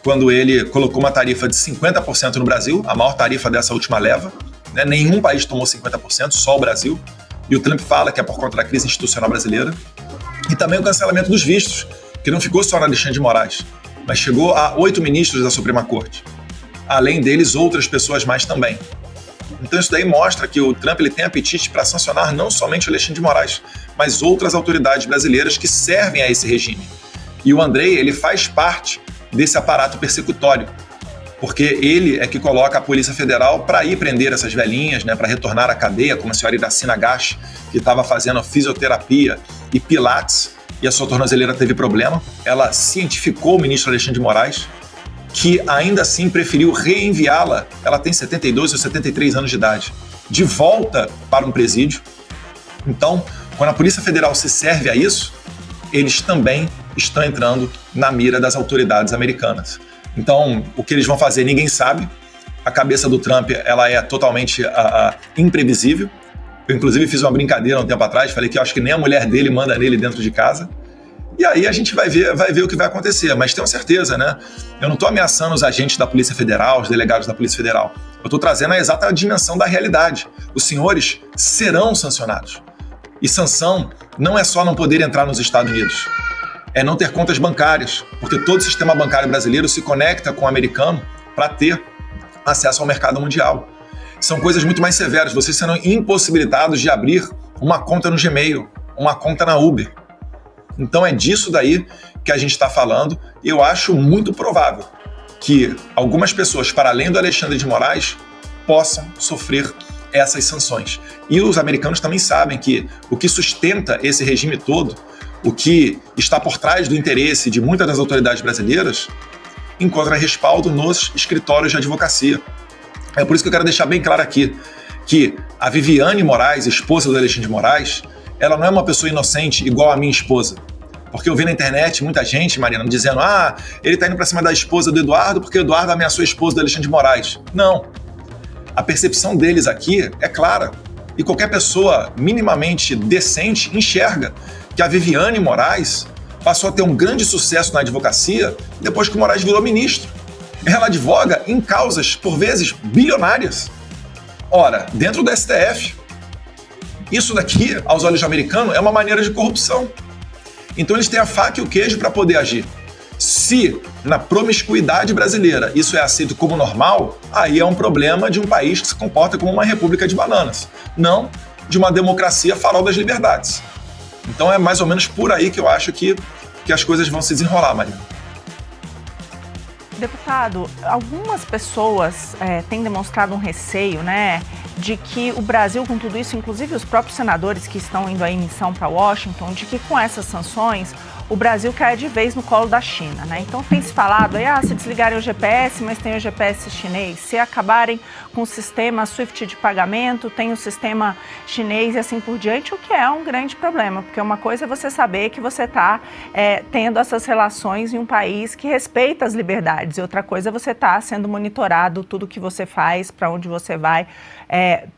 quando ele colocou uma tarifa de 50% no Brasil, a maior tarifa dessa última leva, né? Nenhum país tomou 50%, só o Brasil. E o Trump fala que é por conta da crise institucional brasileira. E também o cancelamento dos vistos, que não ficou só no Alexandre de Moraes, mas chegou a 8 ministros da Suprema Corte. Além deles, outras pessoas mais também. Então isso daí mostra que o Trump ele tem apetite para sancionar não somente o Alexandre de Moraes, mas outras autoridades brasileiras que servem a esse regime. E o Andrei, ele faz parte desse aparato persecutório, porque ele é que coloca a Polícia Federal para ir prender essas velhinhas, né, para retornar à cadeia, como a senhora Iracina Gash, que estava fazendo fisioterapia e pilates, e a sua tornozeleira teve problema. Ela cientificou o ministro Alexandre de Moraes, que ainda assim preferiu reenviá-la, ela tem 72 ou 73 anos de idade, de volta para um presídio. Então, quando a Polícia Federal se serve a isso, eles também estão entrando na mira das autoridades americanas. Então, o que eles vão fazer, ninguém sabe. A cabeça do Trump, ela é totalmente imprevisível. Eu, inclusive, fiz uma brincadeira um tempo atrás, falei que eu acho que nem a mulher dele manda nele dentro de casa. E aí a gente vai ver o que vai acontecer. Mas tenho certeza, né? Eu não estou ameaçando os agentes da Polícia Federal, os delegados da Polícia Federal. Eu estou trazendo a exata dimensão da realidade. Os senhores serão sancionados. E sanção não é só não poder entrar nos Estados Unidos. É não ter contas bancárias, porque todo o sistema bancário brasileiro se conecta com o americano para ter acesso ao mercado mundial. São coisas muito mais severas. Vocês serão impossibilitados de abrir uma conta no Gmail, uma conta na Uber. Então é disso daí que a gente está falando, e eu acho muito provável que algumas pessoas, para além do Alexandre de Moraes, possam sofrer essas sanções. E os americanos também sabem que o que sustenta esse regime todo, o que está por trás do interesse de muitas das autoridades brasileiras, encontra respaldo nos escritórios de advocacia. É por isso que eu quero deixar bem claro aqui que a Viviane Moraes, esposa do Alexandre de Moraes, ela não é uma pessoa inocente igual a minha esposa. Porque eu vi na internet muita gente, Mariana, dizendo ele está indo para cima da esposa do Eduardo porque o Eduardo ameaçou a esposa do Alexandre de Moraes. Não. A percepção deles aqui é clara. E qualquer pessoa minimamente decente enxerga que a Viviane Moraes passou a ter um grande sucesso na advocacia depois que o Moraes virou ministro. Ela advoga em causas, por vezes, bilionárias. Ora, dentro do STF. Isso daqui, aos olhos do americano, é uma maneira de corrupção. Então eles têm a faca e o queijo para poder agir. Se na promiscuidade brasileira isso é aceito como normal, aí é um problema de um país que se comporta como uma república de bananas, não de uma democracia farol das liberdades. Então é mais ou menos por aí que eu acho que as coisas vão se desenrolar, Mariana. Deputado, algumas pessoas têm demonstrado um receio, né, de que o Brasil, com tudo isso, inclusive os próprios senadores que estão indo em missão para Washington, de que com essas sanções o Brasil cai de vez no colo da China, né? Então tem se falado aí, se desligarem o GPS, mas tem o GPS chinês, se acabarem com o sistema SWIFT de pagamento, tem o sistema chinês e assim por diante, o que é um grande problema, porque uma coisa é você saber que você está tendo essas relações em um país que respeita as liberdades, e outra coisa é você estar sendo monitorado, tudo que você faz, para onde você vai,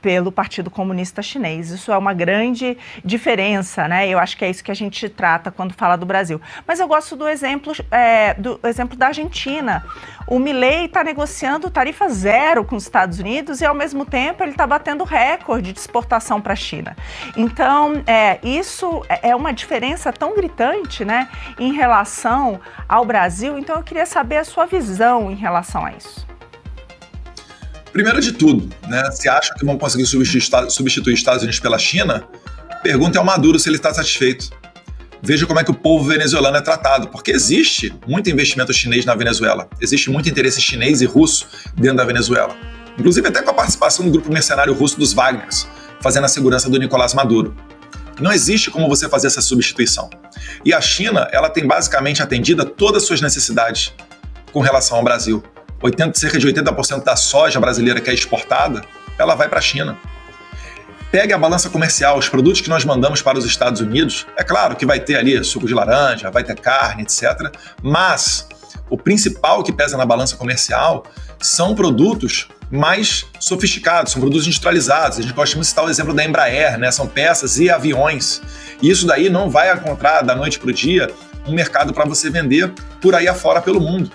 pelo Partido Comunista Chinês. Isso é uma grande diferença, né? Eu acho que é isso que a gente trata quando fala do Brasil. Mas eu gosto do exemplo da Argentina. O Milei está negociando tarifa zero com os Estados Unidos e, ao mesmo tempo, ele está batendo recorde de exportação para a China. Então, isso é uma diferença tão gritante, né, em relação ao Brasil. Então, eu queria saber a sua visão em relação a isso. Primeiro de tudo, né, se acham que vão conseguir substituir Estados Unidos pela China, pergunte ao Maduro se ele está satisfeito. Veja como é que o povo venezuelano é tratado, porque existe muito investimento chinês na Venezuela, existe muito interesse chinês e russo dentro da Venezuela, inclusive até com a participação do grupo mercenário russo dos Wagners, fazendo a segurança do Nicolás Maduro. Não existe como você fazer essa substituição. E a China, ela tem basicamente atendido a todas as suas necessidades com relação ao Brasil. Cerca de 80% da soja brasileira que é exportada, ela vai para a China. Pegue a balança comercial, os produtos que nós mandamos para os Estados Unidos, é claro que vai ter ali suco de laranja, vai ter carne, etc. Mas o principal que pesa na balança comercial são produtos mais sofisticados, são produtos industrializados. A gente gosta muito de citar o exemplo da Embraer, né? São peças e aviões. E isso daí não vai encontrar da noite para o dia um mercado para você vender por aí afora pelo mundo.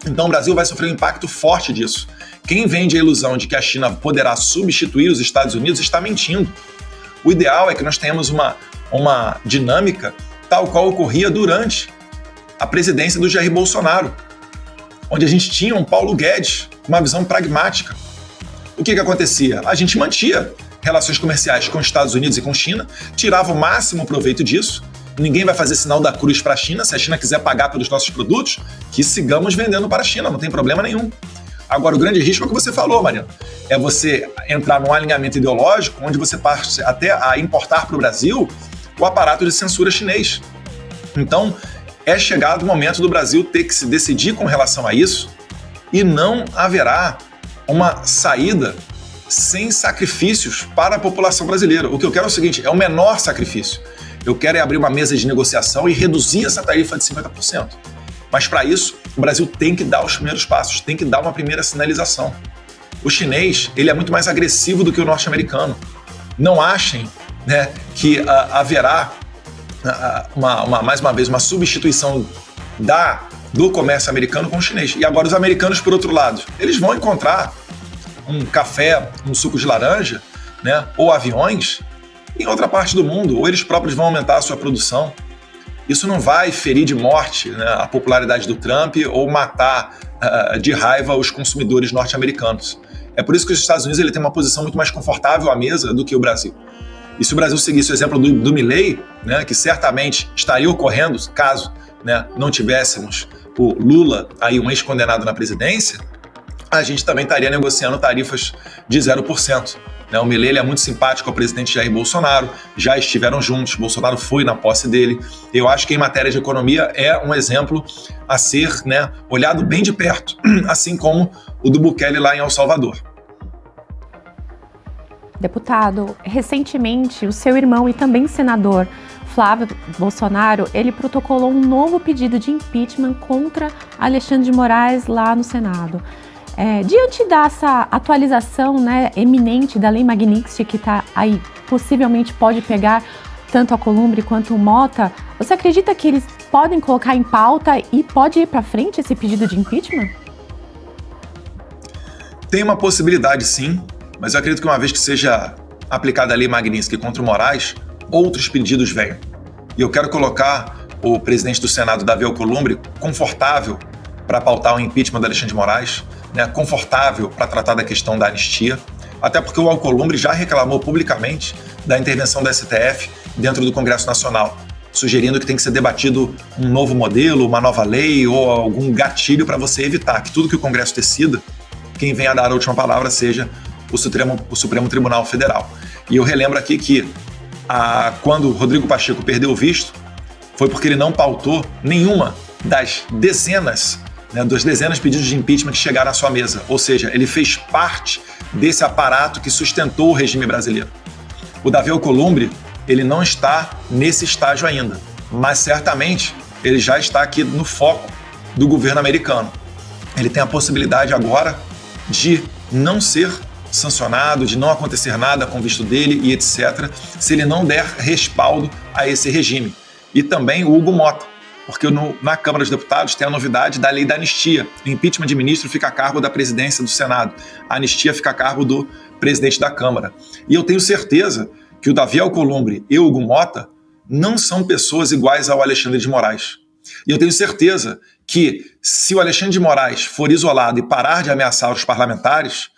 Então o Brasil vai sofrer um impacto forte disso. Quem vende a ilusão de que a China poderá substituir os Estados Unidos está mentindo. O ideal é que nós tenhamos uma dinâmica tal qual ocorria durante a presidência do Jair Bolsonaro, onde a gente tinha um Paulo Guedes com uma visão pragmática. o que acontecia? A gente mantia relações comerciais com os Estados Unidos e com China, tirava o máximo proveito disso. Ninguém vai fazer sinal da cruz para a China. Se a China quiser pagar pelos nossos produtos, que sigamos vendendo para a China, não tem problema nenhum. Agora, o grande risco é o que você falou, Mariana, é você entrar num alinhamento ideológico onde você passe até a importar para o Brasil o aparato de censura chinês. Então, é chegado o momento do Brasil ter que se decidir com relação a isso e não haverá uma saída sem sacrifícios para a população brasileira. O que eu quero é o seguinte, é o menor sacrifício. Eu quero é abrir uma mesa de negociação e reduzir essa tarifa de 50%. Mas para isso, o Brasil tem que dar os primeiros passos, tem que dar uma primeira sinalização. O chinês, ele é muito mais agressivo do que o norte-americano. Não achem, né, que haverá mais uma vez uma substituição do comércio americano com o chinês. E agora os americanos, por outro lado, eles vão encontrar um café, um suco de laranja, né, ou aviões em outra parte do mundo, ou eles próprios vão aumentar a sua produção. Isso não vai ferir de morte, né, a popularidade do Trump ou matar de raiva os consumidores norte-americanos. É por isso que os Estados Unidos ele tem uma posição muito mais confortável à mesa do que o Brasil. E se o Brasil seguisse o exemplo do Milei, né, que certamente estaria ocorrendo caso, né, não tivéssemos o Lula, aí um ex-condenado na presidência, a gente também estaria negociando tarifas de 0%. Né? O Milei ele é muito simpático ao presidente Jair Bolsonaro, já estiveram juntos, Bolsonaro foi na posse dele. Eu acho que em matéria de economia é um exemplo a ser, né, olhado bem de perto, assim como o do Bukele lá em El Salvador. Deputado, recentemente o seu irmão e também senador Flávio Bolsonaro, ele protocolou um novo pedido de impeachment contra Alexandre de Moraes lá no Senado. Diante dessa atualização, né, eminente da Lei Magnitsky, que está aí, possivelmente pode pegar tanto a Alcolumbre quanto o Mota, você acredita que eles podem colocar em pauta e pode ir para frente esse pedido de impeachment? Tem uma possibilidade, sim, mas eu acredito que uma vez que seja aplicada a Lei Magnitsky contra o Moraes, outros pedidos venham. E eu quero colocar o presidente do Senado, Davi Alcolumbre, confortável para pautar o impeachment do Alexandre de Moraes, né, confortável para tratar da questão da anistia, até porque o Alcolumbre já reclamou publicamente da intervenção da STF dentro do Congresso Nacional, sugerindo que tem que ser debatido um novo modelo, uma nova lei ou algum gatilho para você evitar que tudo que o Congresso decida, quem venha a dar a última palavra seja o Supremo Tribunal Federal. E eu relembro aqui que quando o Rodrigo Pacheco perdeu o visto, foi porque ele não pautou nenhuma das dezenas de pedidos de impeachment que chegaram à sua mesa. Ou seja, ele fez parte desse aparato que sustentou o regime brasileiro. O Davi Alcolumbre, ele não está nesse estágio ainda, mas certamente ele já está aqui no foco do governo americano. Ele tem a possibilidade agora de não ser sancionado, de não acontecer nada com o visto dele e etc., se ele não der respaldo a esse regime. E também o Hugo Mota, porque na Câmara dos Deputados tem a novidade da lei da anistia. O impeachment de ministro fica a cargo da presidência do Senado, a anistia fica a cargo do presidente da Câmara. E eu tenho certeza que o Davi Alcolumbre e o Hugo Mota não são pessoas iguais ao Alexandre de Moraes. E eu tenho certeza que se o Alexandre de Moraes for isolado e parar de ameaçar os parlamentares,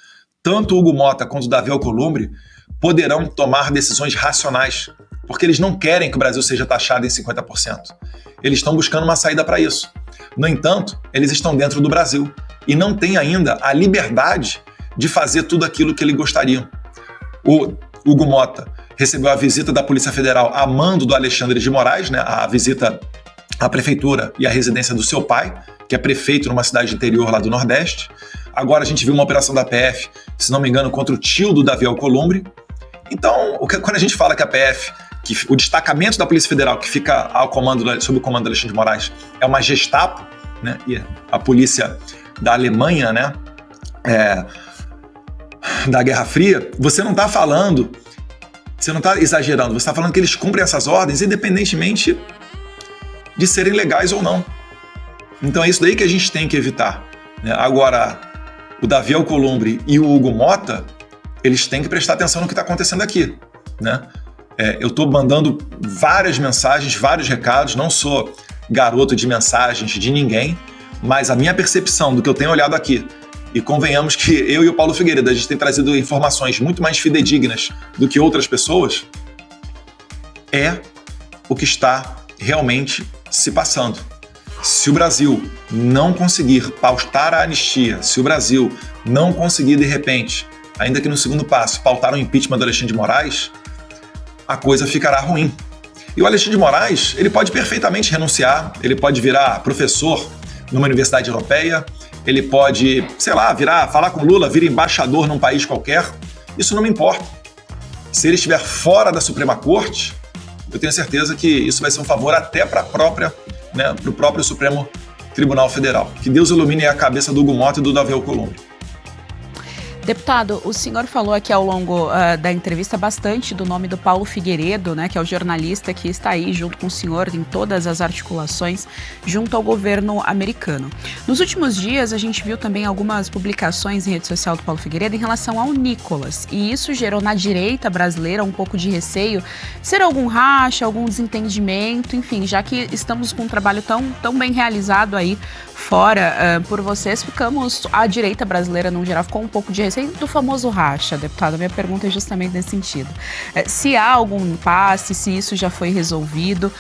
tanto o Hugo Mota quanto o Davi Alcolumbre poderão tomar decisões racionais, porque eles não querem que o Brasil seja taxado em 50%. Eles estão buscando uma saída para isso. No entanto, eles estão dentro do Brasil e não têm ainda a liberdade de fazer tudo aquilo que eles gostariam. O Hugo Mota recebeu a visita da Polícia Federal a mando do Alexandre de Moraes, né, a visita à prefeitura e à residência do seu pai, que é prefeito numa cidade interior lá do Nordeste. Agora a gente viu uma operação da PF, se não me engano, contra o tio do Davi Alcolumbre. Então, quando a gente fala que a PF, que o destacamento da Polícia Federal que fica sob o comando do Alexandre de Moraes é uma Gestapo, né, e a polícia da Alemanha, né, da Guerra Fria, você não está exagerando, você está falando que eles cumprem essas ordens independentemente de serem legais ou não. Então é isso daí que a gente tem que evitar, né? Agora, o Davi Alcolumbre e o Hugo Mota, eles têm que prestar atenção no que está acontecendo aqui, né? Eu estou mandando várias mensagens, vários recados, não sou garoto de mensagens de ninguém, mas a minha percepção do que eu tenho olhado aqui e convenhamos que eu e o Paulo Figueiredo, a gente tem trazido informações muito mais fidedignas do que outras pessoas, é o que está realmente se passando. Se o Brasil não conseguir pautar a anistia, se o Brasil não conseguir, de repente, ainda que no segundo passo, pautar o impeachment do Alexandre de Moraes, a coisa ficará ruim. E o Alexandre de Moraes, ele pode perfeitamente renunciar, ele pode virar professor numa universidade europeia, ele pode, sei lá, falar com Lula, vir embaixador num país qualquer, isso não me importa. Se ele estiver fora da Suprema Corte, eu tenho certeza que isso vai ser um favor até para o próprio Supremo Tribunal Federal. Que Deus ilumine a cabeça do Hugo Mota e do Davi Alcolumbre. Deputado, o senhor falou aqui ao longo da entrevista bastante do nome do Paulo Figueiredo, né, que é o jornalista que está aí junto com o senhor em todas as articulações junto ao governo americano. Nos últimos dias, a gente viu também algumas publicações em rede social do Paulo Figueiredo em relação ao Nicolas, e isso gerou na direita brasileira um pouco de receio, ser algum racha, algum desentendimento, enfim, já que estamos com um trabalho tão bem realizado aí fora por vocês, a direita brasileira, no geral, ficou um pouco de receio do famoso racha, deputado. A minha pergunta é justamente nesse sentido. Se há algum impasse, se isso já foi resolvido,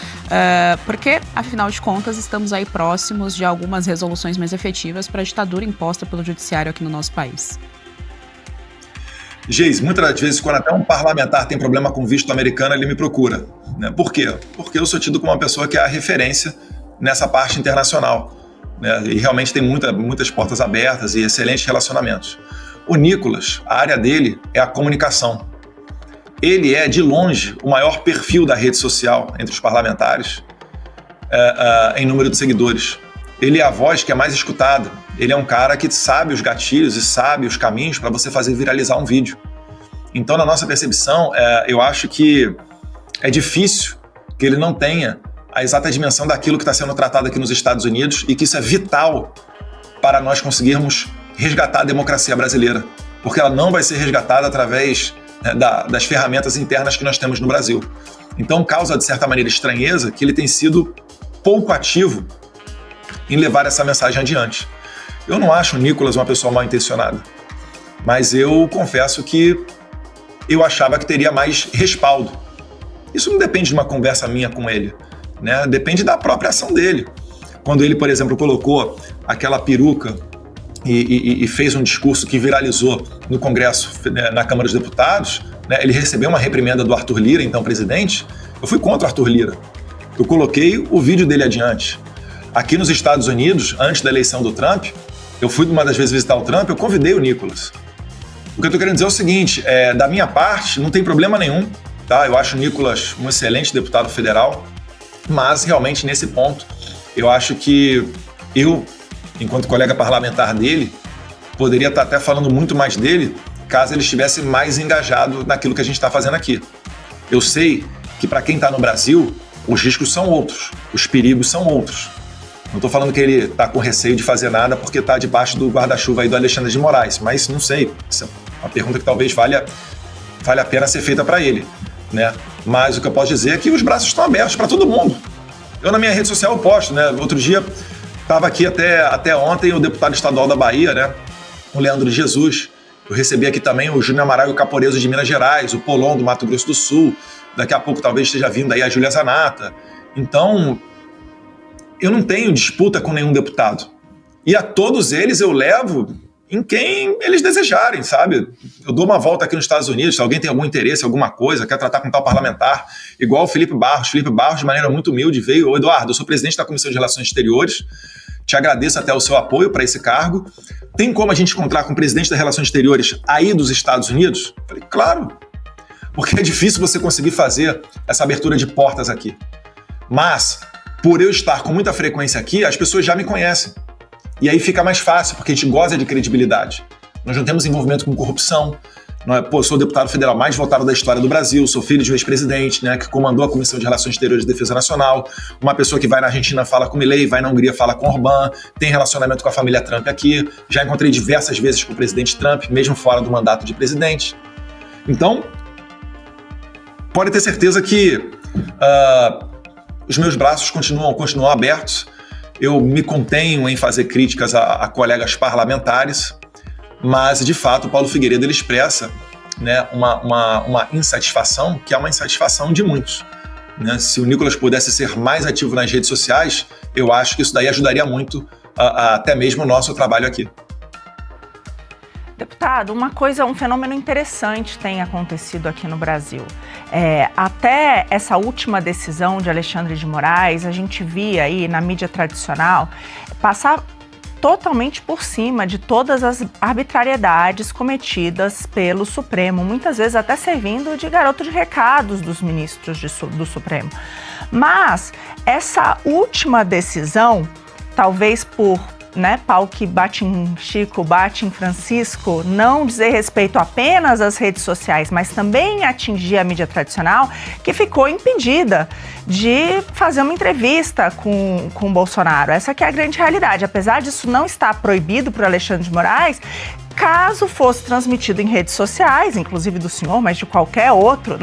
porque, afinal de contas, estamos aí próximos de algumas resoluções mais efetivas para a ditadura imposta pelo judiciário aqui no nosso país. Geis, muitas vezes, quando até um parlamentar tem problema com visto americano, ele me procura. Né? Por quê? Porque eu sou tido como uma pessoa que é a referência nessa parte internacional. Né? E realmente tem muitas portas abertas e excelentes relacionamentos. O Nicolas, a área dele é a comunicação. Ele é, de longe, o maior perfil da rede social entre os parlamentares em número de seguidores. Ele é a voz que é mais escutada. Ele é um cara que sabe os gatilhos e sabe os caminhos para você fazer viralizar um vídeo. Então, na nossa percepção, eu acho que é difícil que ele não tenha a exata dimensão daquilo que está sendo tratado aqui nos Estados Unidos e que isso é vital para nós conseguirmos resgatar a democracia brasileira, porque ela não vai ser resgatada através das ferramentas internas que nós temos no Brasil. Então causa, de certa maneira, estranheza que ele tem sido pouco ativo em levar essa mensagem adiante. Eu não acho o Nicolas uma pessoa mal intencionada, mas eu confesso que eu achava que teria mais respaldo. Isso não depende de uma conversa minha com ele, né? Depende da própria ação dele. Quando ele, por exemplo, colocou aquela peruca e fez um discurso que viralizou no Congresso, na Câmara dos Deputados, né, ele recebeu uma reprimenda do Arthur Lira, então presidente. Eu fui contra o Arthur Lira. Eu coloquei o vídeo dele adiante. Aqui nos Estados Unidos, antes da eleição do Trump, eu fui uma das vezes visitar o Trump, eu convidei o Nicolas. O que eu estou querendo dizer é o seguinte, da minha parte, não tem problema nenhum, tá? Eu acho o Nicolas um excelente deputado federal, mas realmente nesse ponto, eu acho que eu, enquanto colega parlamentar dele, poderia estar até falando muito mais dele caso ele estivesse mais engajado naquilo que a gente está fazendo aqui. Eu sei que para quem está no Brasil, os riscos são outros, os perigos são outros. Não estou falando que ele está com receio de fazer nada porque está debaixo do guarda-chuva aí do Alexandre de Moraes, mas não sei, isso é uma pergunta que talvez vale a pena ser feita para ele, né? Mas o que eu posso dizer é que os braços estão abertos para todo mundo. Eu na minha rede social eu posto, né? Outro dia estava aqui até ontem o deputado estadual da Bahia, né? O Leandro de Jesus. Eu recebi aqui também o Júnior Amaral e o Caporeso de Minas Gerais, o Polon do Mato Grosso do Sul. Daqui a pouco talvez esteja vindo aí a Júlia Zanata. Então, eu não tenho disputa com nenhum deputado. E a todos eles eu levo em quem eles desejarem, sabe? Eu dou uma volta aqui nos Estados Unidos, se alguém tem algum interesse, alguma coisa, quer tratar com tal parlamentar, igual o Felipe Barros. Felipe Barros, de maneira muito humilde, veio: "Ô Eduardo, eu sou presidente da Comissão de Relações Exteriores, te agradeço até o seu apoio para esse cargo. Tem como a gente encontrar com o presidente das Relações Exteriores aí dos Estados Unidos?" Eu falei: claro, porque é difícil você conseguir fazer essa abertura de portas aqui. Mas, por eu estar com muita frequência aqui, as pessoas já me conhecem. E aí fica mais fácil, porque a gente goza de credibilidade. Nós não temos envolvimento com corrupção. Eu sou o deputado federal mais votado da história do Brasil, sou filho de um ex-presidente, né, que comandou a Comissão de Relações Exteriores e Defesa Nacional, uma pessoa que vai na Argentina fala com Milei, vai na Hungria fala com Orbán, tem relacionamento com a família Trump aqui, já encontrei diversas vezes com o presidente Trump, mesmo fora do mandato de presidente. Então, pode ter certeza que os meus braços continuam abertos. Eu me contenho em fazer críticas a colegas parlamentares, mas, de fato, o Paulo Figueiredo ele expressa, né, uma insatisfação, que é uma insatisfação de muitos. Né? Se o Nicolas pudesse ser mais ativo nas redes sociais, eu acho que isso daí ajudaria muito até mesmo o nosso trabalho aqui. Deputado, um fenômeno interessante tem acontecido aqui no Brasil. Até essa última decisão de Alexandre de Moraes, a gente via aí na mídia tradicional passar totalmente por cima de todas as arbitrariedades cometidas pelo Supremo, muitas vezes até servindo de garoto de recados dos ministros do Supremo. Mas essa última decisão, talvez por pau que bate em Chico, bate em Francisco, não dizer respeito apenas às redes sociais, mas também atingir a mídia tradicional, que ficou impedida de fazer uma entrevista com o Bolsonaro. Essa que é a grande realidade. Apesar disso não estar proibido por Alexandre de Moraes, caso fosse transmitido em redes sociais, inclusive do senhor, mas de qualquer outro,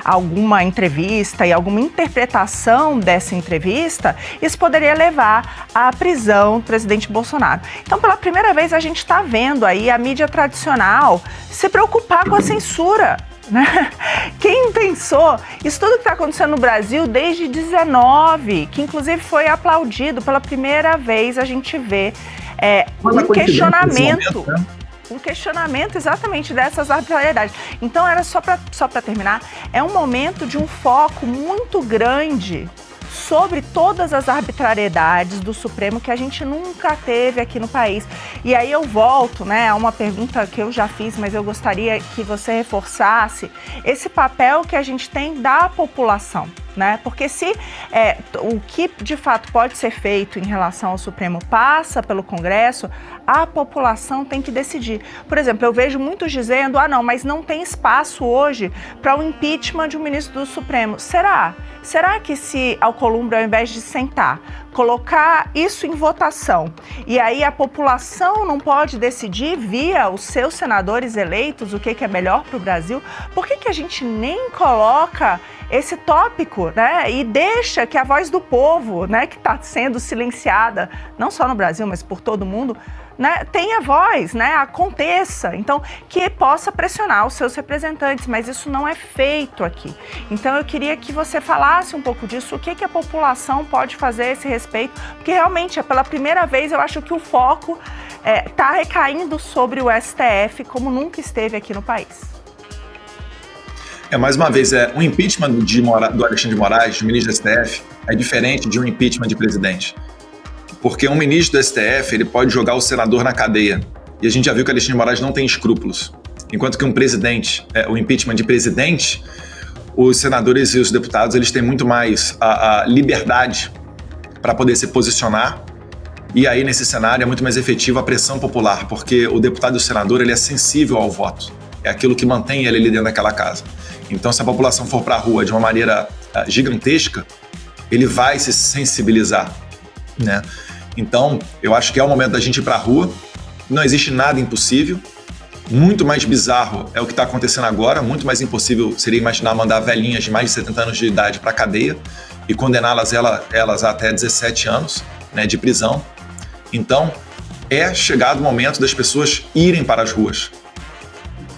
alguma entrevista e alguma interpretação dessa entrevista, isso poderia levar à prisão do presidente Bolsonaro. Então, pela primeira vez, a gente está vendo aí a mídia tradicional se preocupar com a censura. Quem pensou? Isso tudo que está acontecendo no Brasil desde 19, que inclusive foi aplaudido pela primeira vez, a gente vê um questionamento. Um questionamento exatamente dessas arbitrariedades. Então, era só para terminar, é um momento de um foco muito grande sobre todas as arbitrariedades do Supremo que a gente nunca teve aqui no país. E aí eu volto, a uma pergunta que eu já fiz, mas eu gostaria que você reforçasse esse papel que a gente tem da população. Porque se o que de fato pode ser feito em relação ao Supremo passa pelo Congresso, a população tem que decidir. Por exemplo, eu vejo muitos dizendo, não, mas não tem espaço hoje para o impeachment de um ministro do Supremo. Será? Será que se Alcolumbre, ao invés de sentar, colocar isso em votação, e aí a população não pode decidir via os seus senadores eleitos o que é melhor para o Brasil, por que a gente nem coloca esse tópico, e deixa que a voz do povo, que está sendo silenciada, não só no Brasil, mas por todo mundo, tenha voz, aconteça, então que possa pressionar os seus representantes, mas isso não é feito aqui. Então eu queria que você falasse um pouco disso, o que a população pode fazer a esse respeito, porque realmente pela primeira vez eu acho que o foco está recaindo sobre o STF como nunca esteve aqui no país. Mais uma vez, um impeachment do Alexandre de Moraes, do ministro do STF, é diferente de um impeachment de presidente. Porque um ministro do STF, ele pode jogar o senador na cadeia. E a gente já viu que Alexandre de Moraes não tem escrúpulos. Enquanto que um presidente, o impeachment de presidente, os senadores e os deputados, eles têm muito mais a liberdade para poder se posicionar. E aí, nesse cenário, é muito mais efetiva a pressão popular, porque o deputado e o senador, ele é sensível ao voto. É aquilo que mantém ele ali dentro daquela casa. Então, se a população for para a rua de uma maneira gigantesca, ele vai se sensibilizar, Então, eu acho que é o momento da gente ir para a rua. Não existe nada impossível. Muito mais bizarro é o que está acontecendo agora. Muito mais impossível seria imaginar mandar velhinhas de mais de 70 anos de idade para a cadeia e condená-las elas a até 17 anos de prisão. Então, é chegado o momento das pessoas irem para as ruas.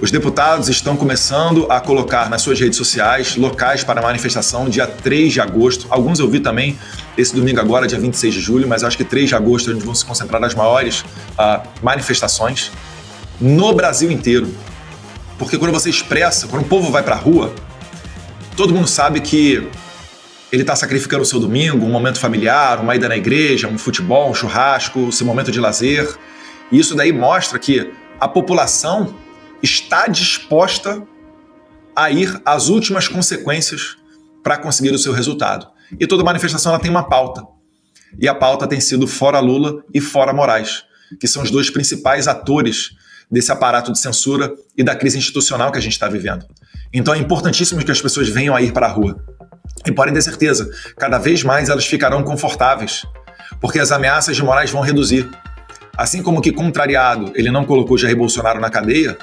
Os deputados estão começando a colocar nas suas redes sociais locais para manifestação dia 3 de agosto. Alguns eu vi também esse domingo agora, dia 26 de julho, mas acho que 3 de agosto é onde vão se concentrar as maiores manifestações no Brasil inteiro. Porque quando você expressa, quando o povo vai para a rua, todo mundo sabe que ele está sacrificando o seu domingo, um momento familiar, uma ida na igreja, um futebol, um churrasco, o seu momento de lazer. E isso daí mostra que a população está disposta a ir às últimas consequências para conseguir o seu resultado. E toda manifestação ela tem uma pauta. E a pauta tem sido fora Lula e fora Moraes, que são os dois principais atores desse aparato de censura e da crise institucional que a gente está vivendo. Então é importantíssimo que as pessoas venham a ir para a rua. E podem ter certeza, cada vez mais elas ficarão confortáveis, porque as ameaças de Moraes vão reduzir. Assim como que, contrariado, ele não colocou Jair Bolsonaro na cadeia,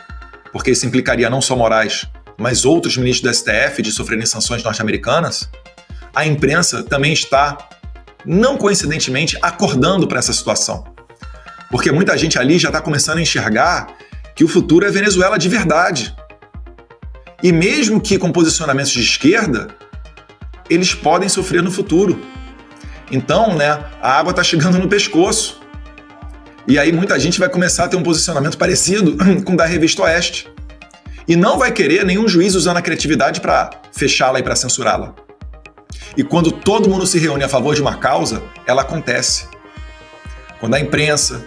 porque isso implicaria não só Moraes, mas outros ministros do STF de sofrerem sanções norte-americanas, a imprensa também está, não coincidentemente, acordando para essa situação. Porque muita gente ali já está começando a enxergar que o futuro é Venezuela de verdade. E mesmo que com posicionamentos de esquerda, eles podem sofrer no futuro. Então, né, a água está chegando no pescoço. E aí muita gente vai começar a ter um posicionamento parecido com o da Revista Oeste. E não vai querer nenhum juiz usando a criatividade para fechá-la e para censurá-la. E quando todo mundo se reúne a favor de uma causa, ela acontece. Quando a imprensa,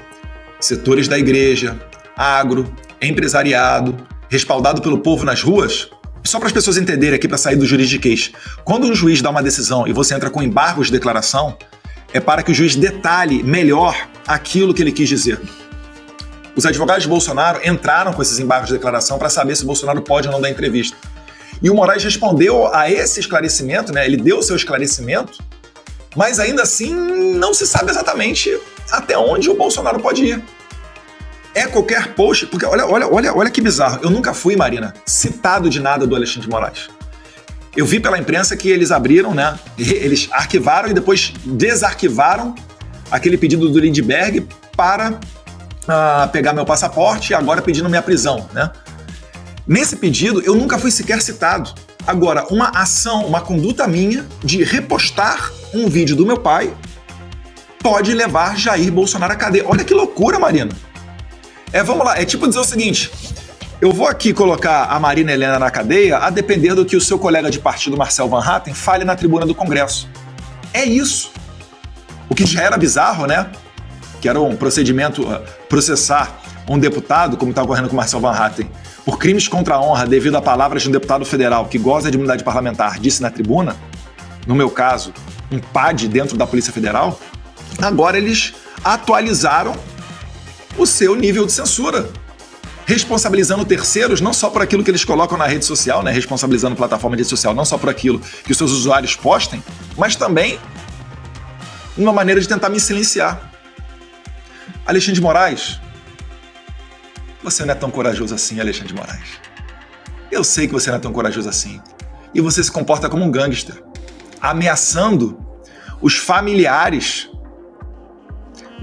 setores da igreja, agro, empresariado, respaldado pelo povo nas ruas, só para as pessoas entenderem aqui, para sair do juridiquês, quando um juiz dá uma decisão e você entra com embargos de declaração, é para que o juiz detalhe melhor aquilo que ele quis dizer. Os advogados de Bolsonaro entraram com esses embargos de declaração para saber se Bolsonaro pode ou não dar entrevista. E o Moraes respondeu a esse esclarecimento, né? Ele deu o seu esclarecimento, mas ainda assim não se sabe exatamente até onde o Bolsonaro pode ir. É qualquer post, porque olha que bizarro. Eu nunca fui, Marina, citado de nada do Alexandre de Moraes. Eu vi pela imprensa que eles abriram, né? Eles arquivaram e depois desarquivaram aquele pedido do Lindbergh para pegar meu passaporte e agora pedindo minha prisão, né? Nesse pedido, eu nunca fui sequer citado. Agora, uma ação, uma conduta minha de repostar um vídeo do meu pai pode levar Jair Bolsonaro à cadeia. Olha que loucura, Marina. Vamos lá, é tipo dizer o seguinte: eu vou aqui colocar a Marina Helena na cadeia a depender do que o seu colega de partido, Marcel Van Hatten, fale na tribuna do Congresso. É isso. O que já era bizarro, né? Que era um procedimento, processar um deputado, como está ocorrendo com Marcel Van Hatten, por crimes contra a honra devido a palavras de um deputado federal que goza de imunidade parlamentar, disse na tribuna, no meu caso, um PAD dentro da Polícia Federal. Agora eles atualizaram o seu nível de censura, responsabilizando terceiros não só por aquilo que eles colocam na rede social, né, responsabilizando a plataforma de rede social não só por aquilo que os seus usuários postem, mas também uma maneira de tentar me silenciar. Alexandre de Moraes, você não é tão corajoso assim, Alexandre de Moraes. Eu sei que você não é tão corajoso assim. E você se comporta como um gangster, ameaçando os familiares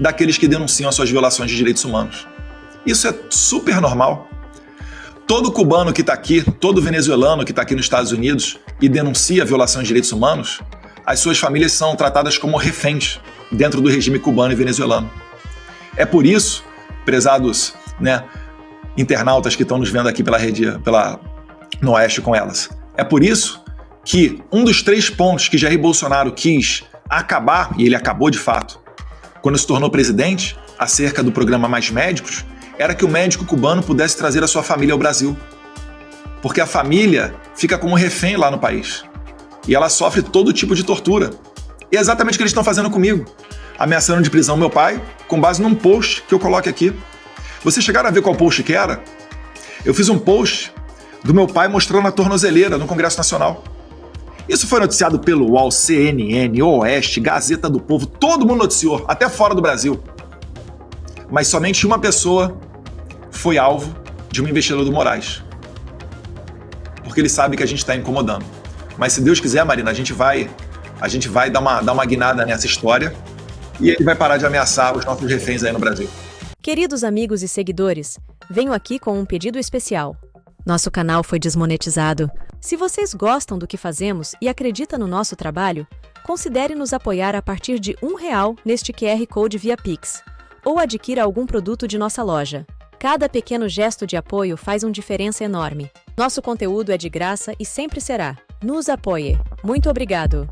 daqueles que denunciam as suas violações de direitos humanos. Isso é super normal. Todo cubano que está aqui, todo venezuelano que está aqui nos Estados Unidos e denuncia violações de direitos humanos, as suas famílias são tratadas como reféns dentro do regime cubano e venezuelano. É por isso, prezados, né, internautas que estão nos vendo aqui pela rede, no Oeste com elas, é por isso que um dos 3 pontos que Jair Bolsonaro quis acabar, e ele acabou de fato, quando se tornou presidente, acerca do programa Mais Médicos, era que o médico cubano pudesse trazer a sua família ao Brasil. Porque a família fica como refém lá no país. E ela sofre todo tipo de tortura. E é exatamente o que eles estão fazendo comigo. Ameaçando de prisão meu pai, com base num post que eu coloco aqui. Vocês chegaram a ver qual post que era? Eu fiz um post do meu pai mostrando a tornozeleira no Congresso Nacional. Isso foi noticiado pelo UOL, CNN, Oeste, Gazeta do Povo, todo mundo noticiou, até fora do Brasil. Mas somente uma pessoa foi alvo de uma investidura do Moraes. Porque ele sabe que a gente está incomodando. Mas se Deus quiser, Marina, a gente vai dar uma guinada nessa história e ele vai parar de ameaçar os nossos reféns aí no Brasil. Queridos amigos e seguidores, venho aqui com um pedido especial. Nosso canal foi desmonetizado. Se vocês gostam do que fazemos e acreditam no nosso trabalho, considere nos apoiar a partir de R$1 neste QR Code via Pix, ou adquira algum produto de nossa loja. Cada pequeno gesto de apoio faz uma diferença enorme. Nosso conteúdo é de graça e sempre será. Nos apoie. Muito obrigado!